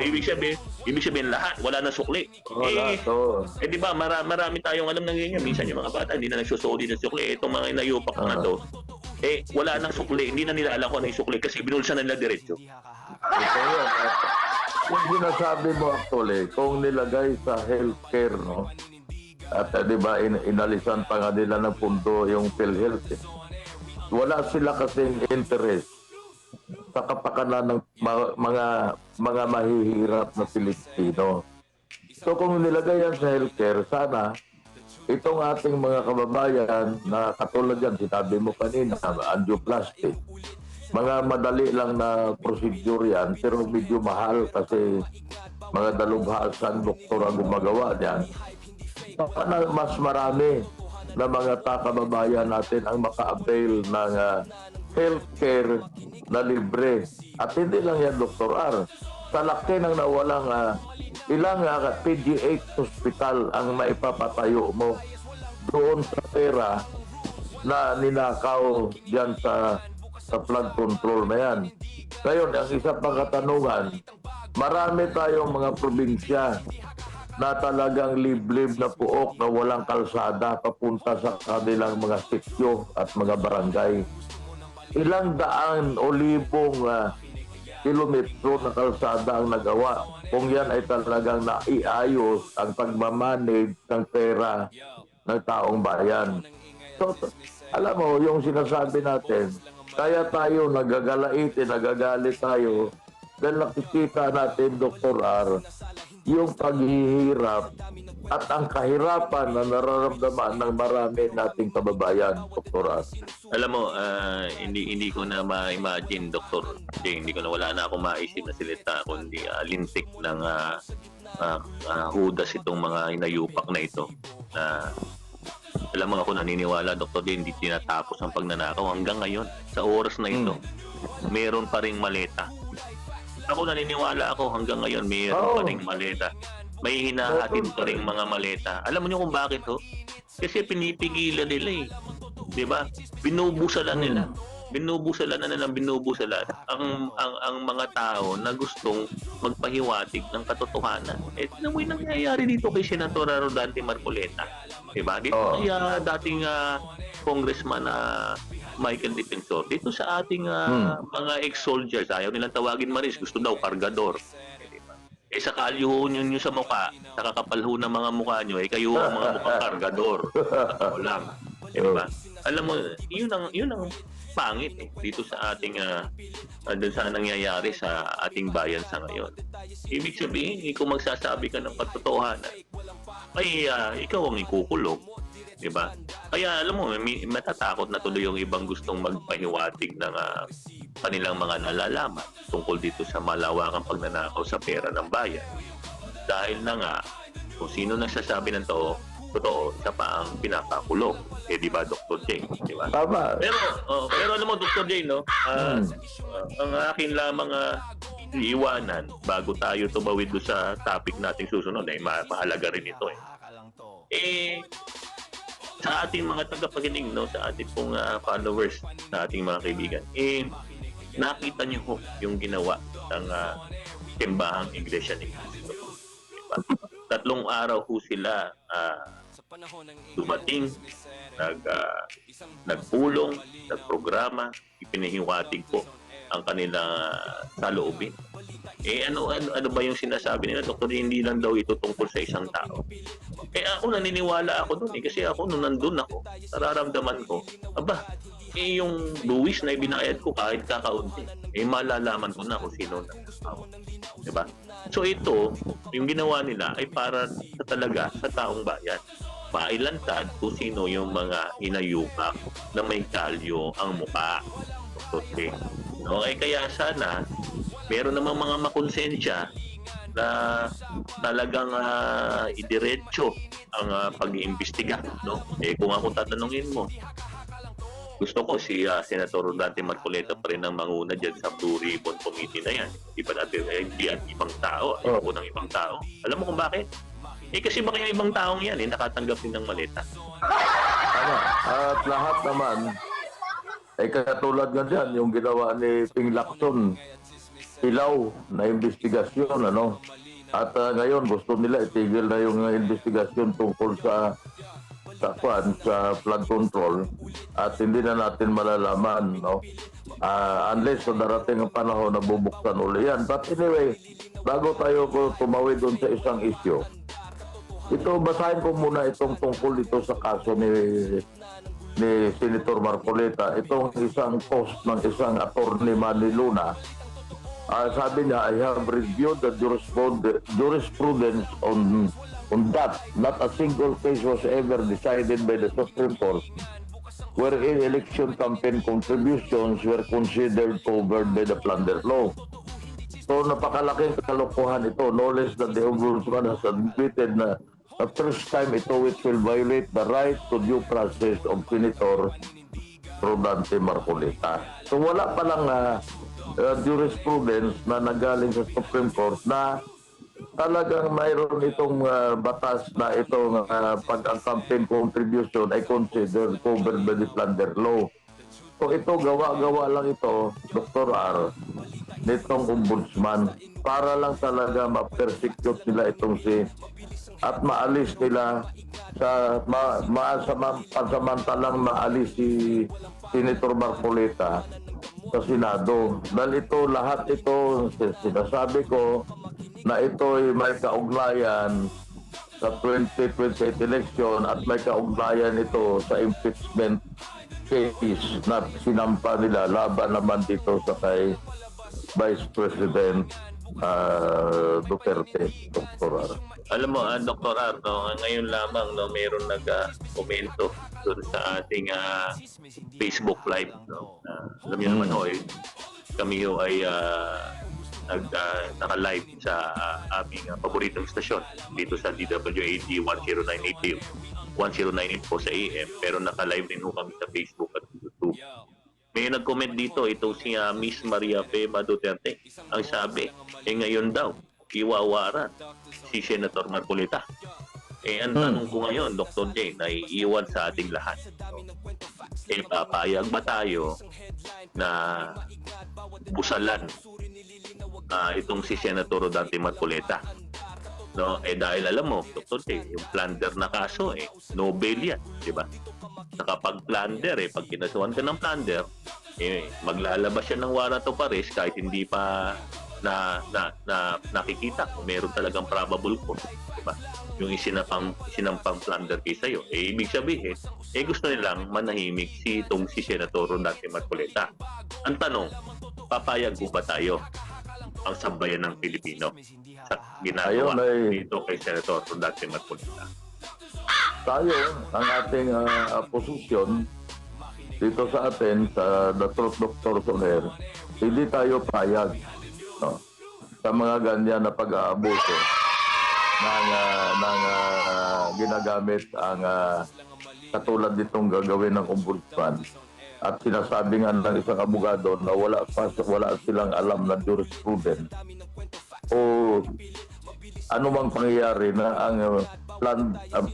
Ibig sabihin lahat, wala na sukli. Di ba, marami tayong alam ng ganyan. Minsan yung mga bata, hindi na nagsusuli ng sukli. Itong mga inayupak na to, wala nang sukli. Hindi na nila alam kung ano yung sukli kasi binulsan na nila diretso. yung sinasabi mo actually, kung nilagay sa healthcare, no? At di ba, inalisan pa nga nila ng pundo yung PhilHealth. Eh. Wala sila kasing interest sa kapakanan ng mga mahihirap na Pilipino. So kung nilagay yan sa healthcare, sana itong ating mga kababayan na katulad yan, sinabi mo kanina, angioplasty, mga madali lang na procedure yan, pero medyo mahal kasi mga dalubhasan doktor ang gumagawa niyan. Sana mas marami na mga kababayan natin ang maka-avail ng healthcare na libre. At hindi lang yan, Dr. R. Sa laki ng nawalang ilang PGH hospital ang maipapatayo mo doon sa pera na ninakaw diyan sa flood control na yan. Ngayon, ang isa pang katanungan, marami tayong mga probinsya na talagang liblib na puok na walang kalsada papunta sa kanilang mga sityo at mga barangay. Ilang daan o libong kilometro na kalsada ang nagawa. Kung yan ay talagang naiayos ang pagmamanage ng pera ng taong bayan. So, alam mo, yung sinasabi natin, kaya tayo nagagalit tayo dahil nakikita natin, Dr. R, yung paghihirap at ang kahirapan na nararamdaman ng marami nating kababayan, Dr. R. Alam mo, hindi ko na ma-imagine, Dr. J, hindi ko na wala na akong maisip na silita kundi lintik ng hudas itong mga inayupak na ito. Alam mo ako naniniwala, Dr. J, hindi tinatapos ang pagnanakaw hanggang ngayon. Sa oras na ito, meron pa ring maleta. Ako naniniwala ako hanggang ngayon mayroon pa ring maleta. May hinahatid pa ring mga maleta. Alam mo niyo kung bakit ho? Kasi pinipigilan nila eh. 'Di ba? Binubusalan nila. Binubusalan ang mga tao na gustong magpahiwatig ng katotohanan. Eh, ano mo yung nangyayari dito kay Senator Rodante Marcoleta? 'Di ba? Dito kay dating congressman na Michael Defensor. Dito sa ating mga ex-soldiers, ayaw nilang tawagin maris, gusto daw kargador. Eh sa kalyo nyo sa mukha, sa kakapalho ng mga mukha nyo, eh kayo ang mga mukhang kargador. Totoo lang. Diba? Alam mo, yun ang pangit dito sa ating dun sa nangyayari sa ating bayan sa ngayon. Ibig sabihin, kung magsasabi ka ng katotohanan, ay ikaw ang ikukulong. Diba? Kaya alam mo, matatakot na tuloy yung ibang gustong magpahiwatig ng kanilang mga nalalaman tungkol dito sa malawakang pagnanakaw sa pera ng bayan. Dahil na nga, kung sino nagsasabi ng totoo, siya pa ang pinapakulong. Eh, di ba, Dr. J? Di ba? Tama. Pero alam mo, Dr. J, no? Ang akin lamang iiwanan bago tayo tumawid doon sa topic nating susunod, eh, mahalaga rin ito eh. Sa ating mga tagapakinig, no, sa ating pong followers, sa ating mga kaibigan, nakita niyo ho yung ginawa ng simbahang Iglesia ni Cristo. Diba? 3 araw ho sila dumating, nagpulong, nagprograma, ipinahiwatig po ang kanilang saloobin. Ano ba yung sinasabi nila, Doktor? Hindi lang daw ito tungkol sa isang tao. Ako naniniwala ako doon kasi ako nung nandun ako, nararamdaman ko, yung buwis na ibinayad ko kahit kakaunti, malalaman ko na kung sino na tao. Diba? So ito, yung ginawa nila ay para talaga sa taong bayan. Mailantad kung sino yung mga hinayupak na may kalyo ang mukha. Okay. Okay, kaya sana meron namang mga makonsensya na talagang idiretso ang pag-iimbestiga, no? Kung ako tatanungin mo, gusto ko si Senator Rodante Marcoleta pa rin ang manguna dyan sa Blue Ribbon Committee na yan. Iba natin, hindi at ibang tao, iba ng ibang tao. Alam mo kung bakit? Kasi baka yung ibang taong yan, nakatanggap din ng maleta. At lahat naman, katulad nga dyan, yung ginawa ni Ping Lacson, ilaw na investigasyon, ano? At ngayon, gusto nila itigil na yung investigasyon tungkol sa sa flood control at hindi na natin malalaman, no? Unless sa darating ang panahon na bubuksan uli yan. But anyway, bago tayo tumawid doon sa isang issue, ito, basahin ko muna itong tungkol dito sa kaso ni Senator Marcoleta. Itong isang post ng isang attorney Manny Luna. Sabi niya, I have reviewed the jurisprudence on that. Not a single case was ever decided by the Supreme Court wherein election campaign contributions were considered covered by the plunder law. So napakalaking kalokohan ito. No less than the Ombudsman has admitted na the first time ito which will violate the right to due process of Senator Rodante Marcoleta. So wala palang jurisprudence na nagaling sa Supreme Court na talagang mayroon itong batas na itong pag ang campaign contribution ay considered covered by the plunder law. So ito, gawa-gawa lang ito, Dr. R, nitong ombudsman para lang talaga ma-persecute nila itong at maalis nila sa pansamantalang maalis si Senator Marcoleta sa Senado. Dahil ito, lahat ito, sinasabi ko na ito ay may kaugnayan sa 2028 election at may kaugnayan ito sa impeachment case na sinampa nila laban naman dito sa kay Vice President Duterte, Dr. R. Alam mo, Dr. R, no, ngayon lamang mayroon nag-komento doon sa ating Facebook Live. No? Alam niyo naman, kami ay naka-live sa aming paboritong stasyon dito sa DWAD 1098 po sa AM, pero naka-live din kami sa Facebook at YouTube. May nag-comment dito, ito si Miss Maria Fema Duterte. Ang sabi, ngayon daw, iwawaran si Senator Marcoleta. Ang tanong ko ngayon, Dr. J, na iiwan sa ating lahat. Papayag ba tayo na busalan itong si Senator Rodante Marcoleta? No, dahil alam mo, Dr. J, yung plunder na kaso, no bail yan, di ba? Kapag plunder, pag kinasuhan ka ng plunder, maglalabas siya ng warrant of arrest kahit hindi pa nakikita kung meron talagang probable cause, di ba? Yung isinampang plunder case sa'yo. Ibig sabihin, gusto nilang manahimik si Senator Rodante Marcoleta. Ang tanong, papayag ba tayo ang sambayan ng Pilipino sa ginagawa dito kay Senator Rodante Marcoleta? Tayo, ang ating posisyon dito sa atin, sa The Truth Dr. Soler, hindi tayo payag, no, sa mga ganyan na pag-aabuso ng ginagamit ang katulad nitong gagawin ng ombudsman. At sinasabi nga ng isang abogado na wala silang alam na jurisprudence o ano mang pangyayari na ang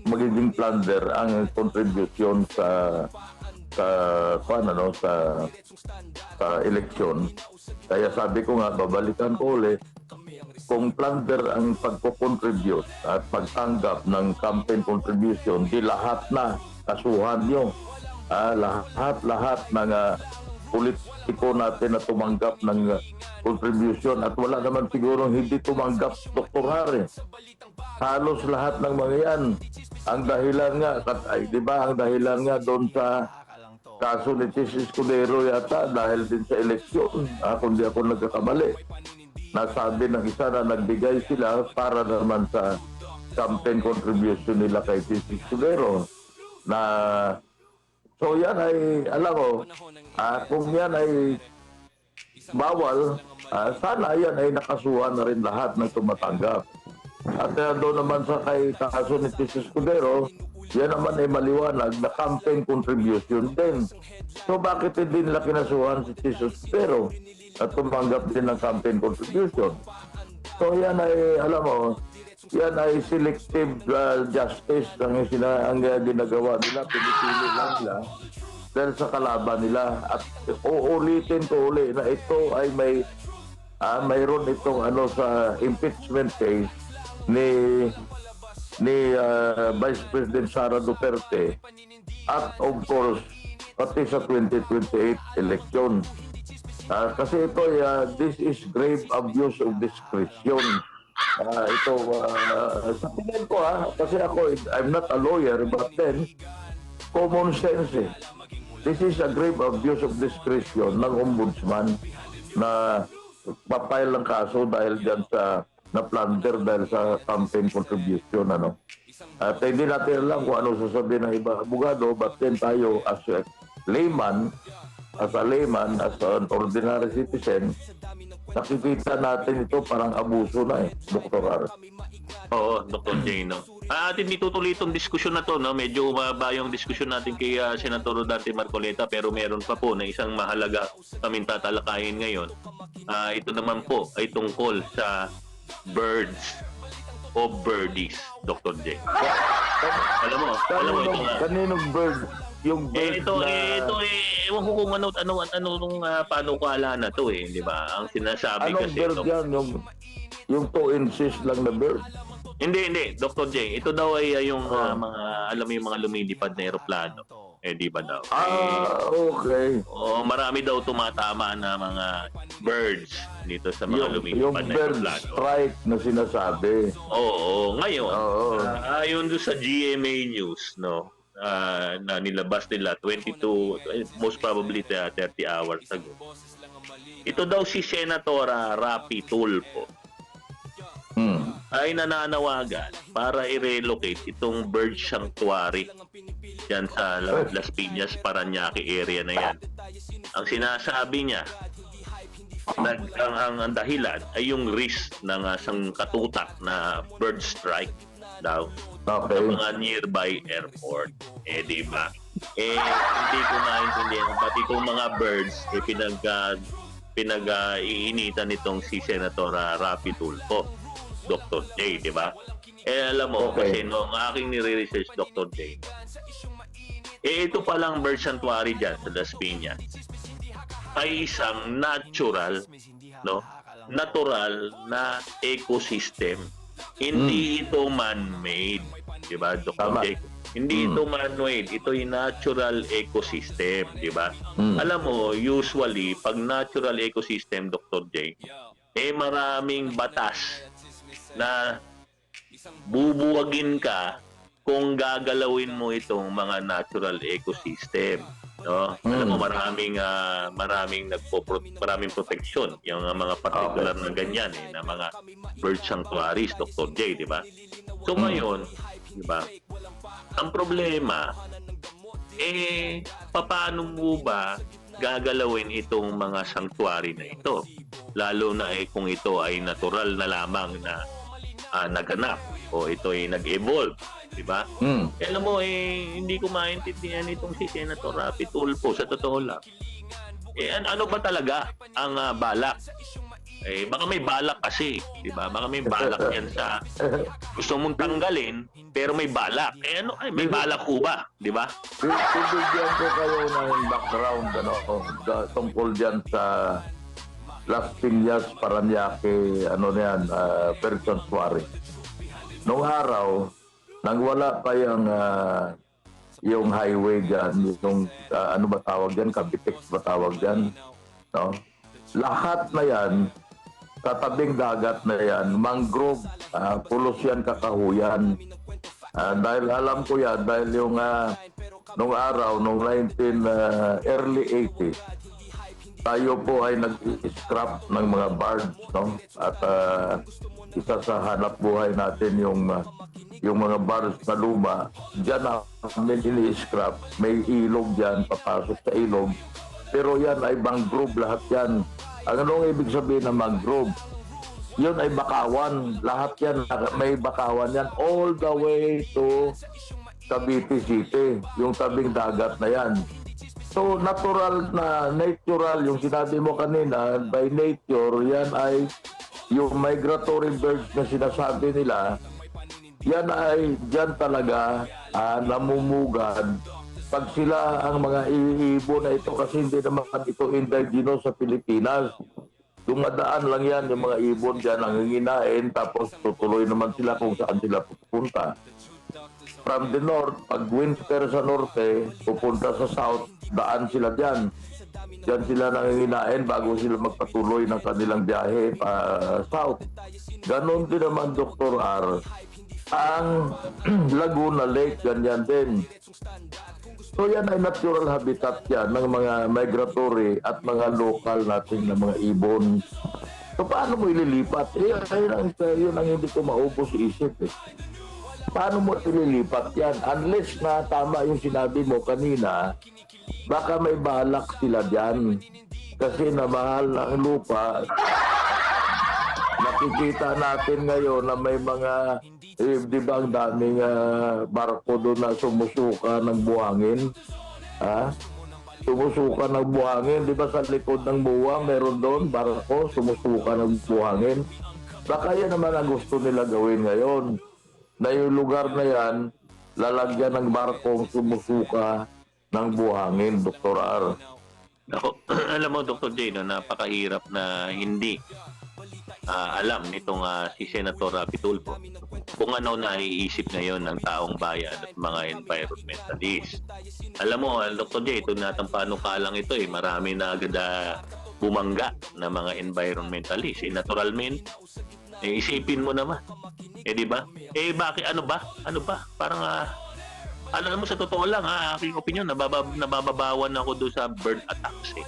magiging plunder ang contribution sa eleksyon. Kaya sabi ko nga, babalikan ko ulit, kung plunder ang pagko-contribute at pagtanggap ng campaign contribution, di lahat na kasuhan nyo. Lahat ng politiko natin na tumanggap ng contribution at wala naman siguro hindi tumanggap, Dr. Harry. Halos lahat ng mga yan. Ang dahilan nga, di ba, ang dahilan nga doon sa kaso ni Chis Escudero yata dahil din sa eleksyon, kung di ako nagkakamali. Nasabi ng isa na nagbigay sila para naman sa campaign contribution nila kay Chis Escudero. So yan ay, alam mo, kung yan ay bawal, sana yan ay nakasuhan na rin lahat ng tumatanggap. At doon naman sa kay kaso ni Chis Escudero, yan naman ay maliwanag na campaign contribution din. So bakit hindi nila kinasuhan si Chis Escudero at tumanggap din ng campaign contribution? So yan ay, alam mo, yan ay selective justice ang ginagawa nila, pinipili lang nila dahil sa kalaban nila. At uulitin ko uli na ito ay mayroon itong sa impeachment case ni ni Vice President Sara Duterte at of course pati sa 2028 election. Kasi ito, this is grave abuse of discretion. Sa tingin ko kasi ako, I'm not a lawyer, but then, common sense eh. This is a grave abuse of discretion ng ombudsman na papile ng kaso dahil dyan sa na-plunder dahil sa campaign contribution. At hindi natin alam kung ano sasabihin ng iba abogado, but then tayo as a layman, as an ordinary citizen, nakikita natin ito parang abuso na Dr. Ar. Oo, Dr. J, no? Atin itutuloy itong diskusyon na to, no? Medyo mababa yung diskusyon natin kay Senator Rodante Marcoleta, pero meron pa po na isang mahalaga kaming tatalakayin ngayon. Ito naman po ay tungkol sa birds o birdies, Dr. J. Alam mo ito nga. Kaninong bird? Yung bird ewan ko kung anong panukala na to di ba? Ang sinasabi anong kasi bird yan? Yung 2 inches lang na bird? Hindi, Dr. J. Ito daw ay yung mga, alam mo yung mga lumilipad na eroplano. Di ba daw? Okay. Marami daw tumatama na mga birds dito sa mga lumilipad na bird eroplano. strike na sinasabi. Oo, ngayon, ayon doon sa GMA News, no? Na nilabas nila 22, most probably 30 hours ago. Ito daw si Senatora Rapi Tulfo ay nananawagan para i-relocate itong bird sanctuary yan sa Las Piñas, Parañaque area na yan. Ang sinasabi niya, ang dahilan ay yung risk ng sangkatutak na bird strike daw sa mga nearby airport. Di ba? Hindi ko maintindihan ba't itong mga birds pinag-iinitan nitong si Senator Rapi Tulfo, Dr. J, di ba? Alam mo, kasi nung aking nire-research, Dr. J, ito palang bird sanctuary dyan sa Las Piñas ay isang natural na ecosystem. Hindi ito man-made. Diba, Dr. J? Hindi ito man-made. Ito ay natural ecosystem. Diba? Alam mo, usually, pag natural ecosystem, Dr. J, maraming batas na bubuwagin ka kung gagalawin mo itong mga natural ecosystem. No? Alam mo, maraming protection yung mga particular na ganyan na mga bird sanctuaries, Dr. J, di ba? So ngayon, di ba? Ang problema paano mo ba gagalawin itong mga sanctuary na ito? Lalo na kung ito ay natural na lamang na naganap o ito ay nag-evolve. Diba? Alam mo, hindi ko maintindihan itong si Senator Rapi Tulfo sa totoo lang. Ano ba talaga ang balak? Baka may balak kasi, diba? Baka may balak yan sa gusto mong tanggalin, pero may balak. May balak ko ba? Diba? Bibigyan ko kayo ng background tungkol dyan sa Las Piñas, Parañaque, bird sanctuary. Noong araw, nang wala pa yung highway dyan, yung ano ba tawag dyan, Cavitex ba tawag dyan, no? Lahat na yan, katabing dagat na yan, mangrove, pulos yan, kakahuyan. Dahil alam ko yan, dahil yung nung araw, nung early 80s, tayo po ay nag-scrap ng mga birds, no? At isa sa hanap buhay natin yung mga bars na luma, dyan namin ini-scrap. May ilog dyan, papasok sa ilog. Pero yan ay mangrove lahat yan. Anong ibig sabihin ng mangrove? Yun ay bakawan. Lahat yan, may bakawan yan. All the way to Cavite City, yung tabing dagat na yan. So, natural, yung sinabi mo kanina, by nature, yan ay yung migratory birds na sinasabi nila, yan ay dyan talaga namumugad. Pag sila ang mga ibon na ito, kasi hindi naman ito indigenous sa Pilipinas. dumadaan lang yan yung mga ibon dyan ang hinginain, tapos tutuloy naman sila kung saan sila pupunta. From the north, pag winter sa norte, pupunta sa south, daan sila dyan. Diyan sila nanginginain bago sila magpatuloy ng kanilang biyahe pa south. Ganon din naman, Dr. R. Ang Laguna Lake, ganyan din. So yan ay natural habitat yan ng mga migratory at mga local natin na mga ibon. So paano mo ililipat? Yun ang hindi ko maubos isip eh. Paano mo ililipat yan? Unless na tama yung sinabi mo kanina, baka may balak sila dyan. Kasi na mahal ang lupa. Nakikita natin ngayon na may mga, di ba ang daming barko doon na sumusuka ng buhangin? Sumusuka ng buhangin. Di ba sa likod ng buwang meron doon barko sumusuka ng buhangin? Baka yan naman ang gusto nila gawin ngayon. Na yung lugar na yan, lalagyan ng barkong sumusuka ng buhangin, Dr. R. Ako, alam mo, Dr. J, no, napakahirap na hindi alam nitong si Senator Rapi Tulfo kung ano naiisip ngayon ng taong bayan at mga environmentalist. Alam mo, Dr. J, ito panukala lang ito eh. Marami na agad bumangga na mga environmentalist. Naturalmente, isipin mo naman. Di ba? Bakit ano ba? Parang alam mo, sa totoo lang, aking opinion, nabababawan ako doon sa bird attacks eh.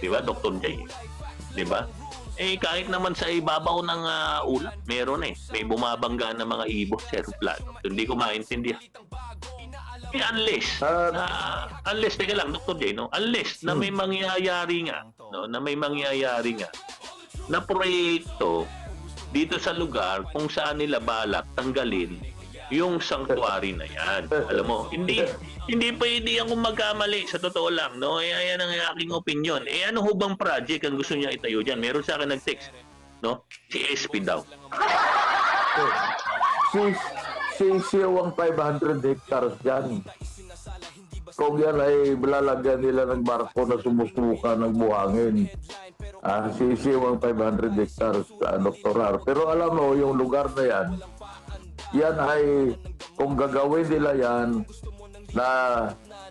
Di ba, Dr. J? Di ba? Kahit naman sa ibabaw ng ulap, meron eh. May bumabangga na mga ibon sa aeroplano. Hindi ko maintindihan. Unless, teka lang, Dr. J, no? Unless na may mangyayari nga, no? Na may mangyayari nga, na proyekto dito sa lugar kung saan nila balak tanggalin yung sanctuary na yan. Alam mo, hindi pwede akong magkamali, sa totoo lang, no? Ayan ang aking opinion. Ano hubang project ang gusto niya itayo dyan? Meron sa akin nag-text, no? Si SP daw. Sisiyaw ang 500 hectares dyan. Kung yan ay lalagyan nila ng barko na sumusuka ng buhangin. Sisiyaw ang 500 hectares, Dr. R. Pero alam mo, yung lugar na yan ay, kung gagawin nila yan, na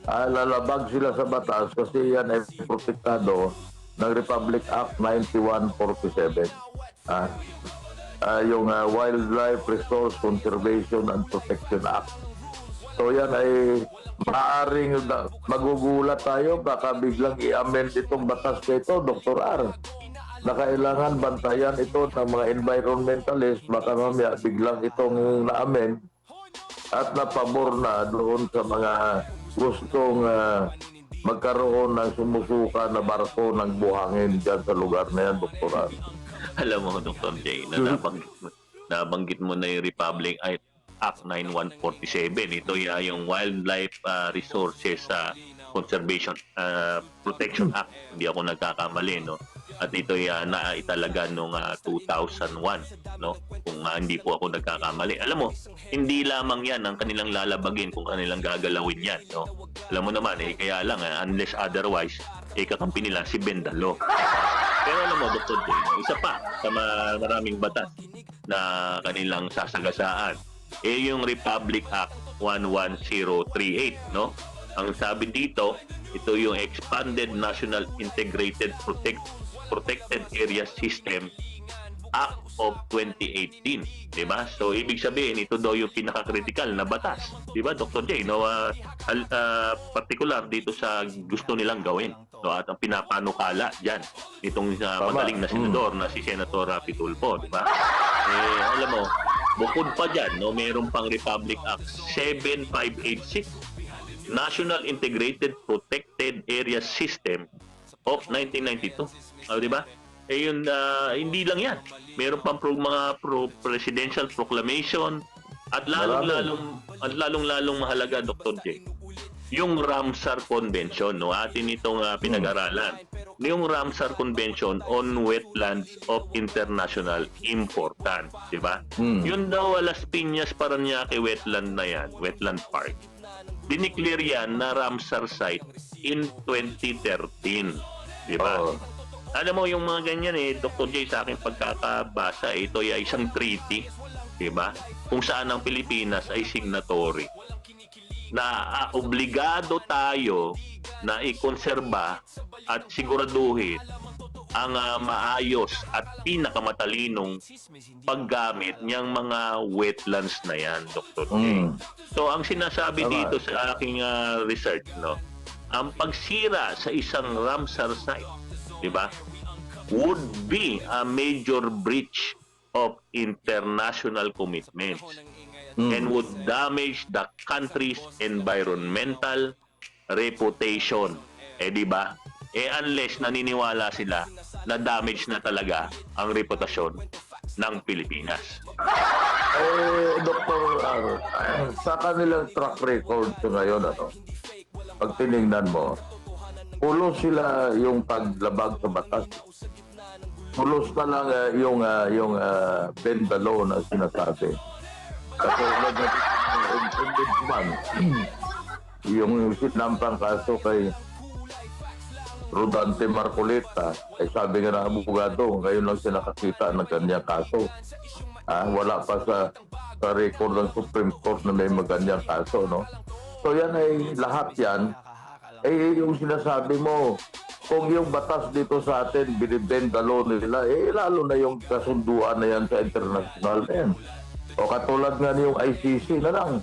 lalabag sila sa batas kasi yan ay protektado ng Republic Act 9147. Yung Wildlife Resource Conservation and Protection Act. So yan ay maaaring magugulat tayo, baka biglang i-amend itong batas na ito, Dr. R. Na kailangan bantayan ito ng mga environmentalist, baka mamaya biglang itong na-amend at napabor na doon sa mga gustong magkaroon ng sumusuka na barko ng buhangin dyan sa lugar na yan, Dr. R. Alam mo, Dr. J, na nabanggit mo na yung Republic Act 9147. Ito yung Wildlife Resources Conservation Protection Act. Hindi ako nagkakamali, no? At ito naitalaga noong 2001, no? Kung hindi po ako nagkakamali. Alam mo, hindi lamang yan ang kanilang lalabagin kung kanilang gagalawin yan, no? Alam mo naman, kaya lang, unless otherwise, kakampi nila si Bendalo. Pero alam mo, Dr. J, isa pa sa maraming batas na kanilang sasagasaan, yung Republic Act 11038, no? Ang sabi dito, ito yung Expanded National Integrated Protected Area System Act of 2018, di ba? So ibig sabihin, ito daw yung pinaka-critical na batas, di ba, Dr. J, no? Particular dito sa gusto nilang gawin, no? At ang pinapanukala diyan itong magaling na senador na si Senator Rapi Tulfo, di ba? Alam mo, bukod pa diyan, no, mayroon pang Republic Act 7586, National Integrated Protected Area System of 1992. Di ba? Yun, hindi lang yan. Meron pang mga presidential proclamation at lalong-lalong mahalaga, Dr. J, yung Ramsar Convention, no? Atin itong pinag-aralan. Yung Ramsar Convention on Wetlands of International Importance, di ba? Yun daw, Las Piñas, Parañaque wetland na yan, wetland park. Diniclear yan na Ramsar site in 2013, di ba? Alam mo, yung mga ganyan Dr. J, sa aking pagkakabasa, ito ay isang treaty, di ba? Kung saan ang Pilipinas ay signatory. Na obligado tayo na ikonserba at siguraduhin ang maayos at pinakamatalinong paggamit niyang mga wetlands na yan, Dr. J. So, ang sinasabi Tama. dito sa aking research, no, ang pagsira sa isang Ramsar site, di ba, would be a major breach of international commitments and would damage the country's environmental reputation. Di ba? Unless naniniwala sila na damage na talaga ang reputasyon ng Pilipinas. Dr. Sa kanilang track record sa ngayon, pag tinignan mo, pulos sila yung paglabag sa batas. Pulos na lang yung bend the law na sinasabi. Kasi yung sinampang kaso kay Rodante Marcoleta, ay sabi nga ng abogado, ngayon lang siya nakakita ng kanyang kaso. Wala pa sa record ng Supreme Court na may maganyang kaso, no? So yan ay lahat yan, yung sinasabi mo, kung yung batas dito sa atin, binibendalo nila, lalo na yung kasunduan na yan sa international na yan. O katulad nga yung ICC na lang,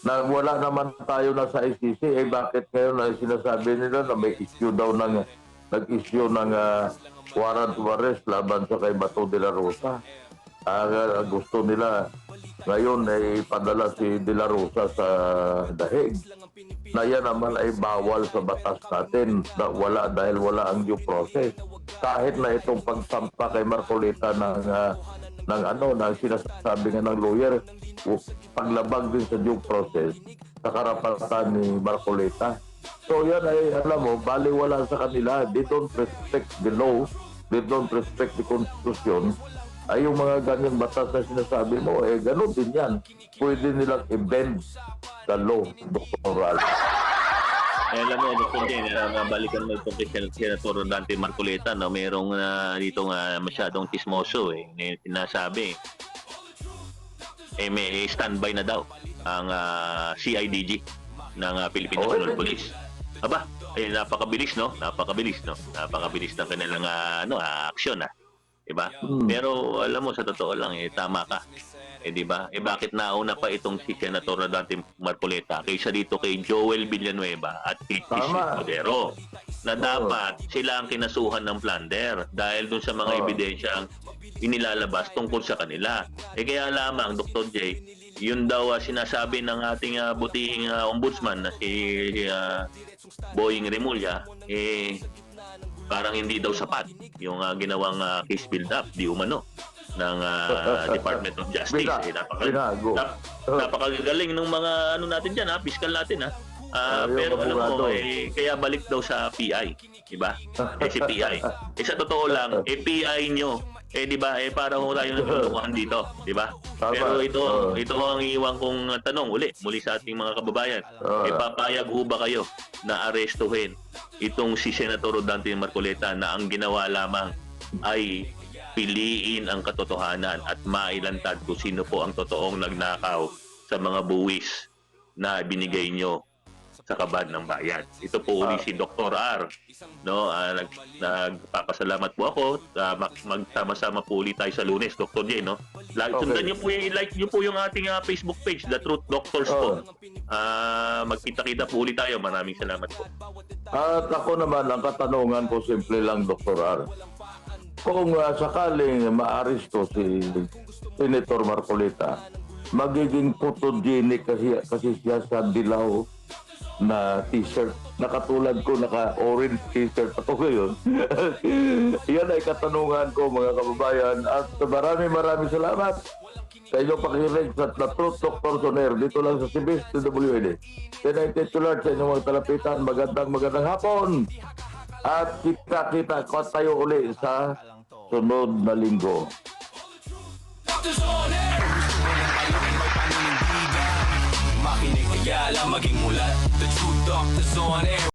na wala naman tayo na sa ICC, bakit ngayon na sinasabi nila na may issue daw nag-issue ng warrant of arrest laban sa kay Bato de la Rosa. Gusto nila ngayon ay padala si de la Rosa sa dahig. Na yan naman ay bawal sa batas natin, na wala dahil wala ang due process. Kahit na itong pagsampa kay Marcoleta ng sinasabi nga ng lawyer, paglabag din sa due process sa karapatan ni Marcoleta. So yan ay, alam mo, baliwala sa kanila. They don't respect the law, they don't respect the Constitution. Ay yung mga ganyang batas na sinasabi mo, ganun din yan. Pwede nilang i-bend the law, Dr. Ralph. Alam mo, Dr. Jen, balikan mo itong kay Senator Dante Marcoleta, no? Merong dito nga masyadong tismoso, sinasabi. May standby na daw ang CIDG ng Philippine National Police. Aba, napakabilis, no? Napakabilis ng kanilang aksyon, diba? Pero alam mo, sa totoo lang, tama ka. Diba? Bakit nauna pa itong si Senator Dante Marcoleta kaysa dito kay Joel Villanueva at Titis Modero, na dapat sila ang kinasuhan ng plunder dahil dun sa mga ebidensyang inilalabas tungkol sa kanila. Kaya lamang, Dr. J, yun daw sinasabi ng ating butihing ombudsman na si Boying Remulla, parang hindi daw sapat yung ginawang case build-up, di umano, ng Department of Justice. Napakagaling ng mga natin dyan, fiscal natin. Pero alam mo, kaya balik daw sa PI, diba? Si PI. Sa totoo lang, PI nyo, diba, para ho tayo natutulungan dito, diba? Pero ito ang iwan kong tanong muli sa ating mga kababayan. Papayag ho ba kayo na arestuhin itong si Senator Dante Marcoleta na ang ginawa lamang ay piliin ang katotohanan at mailantad kung sino po ang totoong nagnakaw sa mga buwis na binigay nyo sa kabad ng bayan. Ito po uli si Dr. R. No, nagpapasalamat po ako. Magsama-sama po ulit tayo sa Lunes, Dr. J. No? Sundan niyo po like niyo po yung ating Facebook page, The Truth Doctors po. Magkita-kita po ulit tayo. Maraming salamat po. At ako naman, ang katanungan ko simple lang, Dr. R. Kung sakaling maaresto si Senator Marcoleta, magiging photogenic kasi siya sa dilaw na t-shirt. Nakatulad ko, naka-orange t-shirt ako ngayon. Yan ay katanungan ko, mga kababayan. At maraming salamat sa inyong pakikinig sa The Truth Doctor Soner. Dito lang sa CBS TWD. Tinay-titular sa inyong mga talapitan. Magandang hapon. At kita tayo uli sa sunod na linggo. Makinig kaya lang maging mulat. The Truth Doctors on air.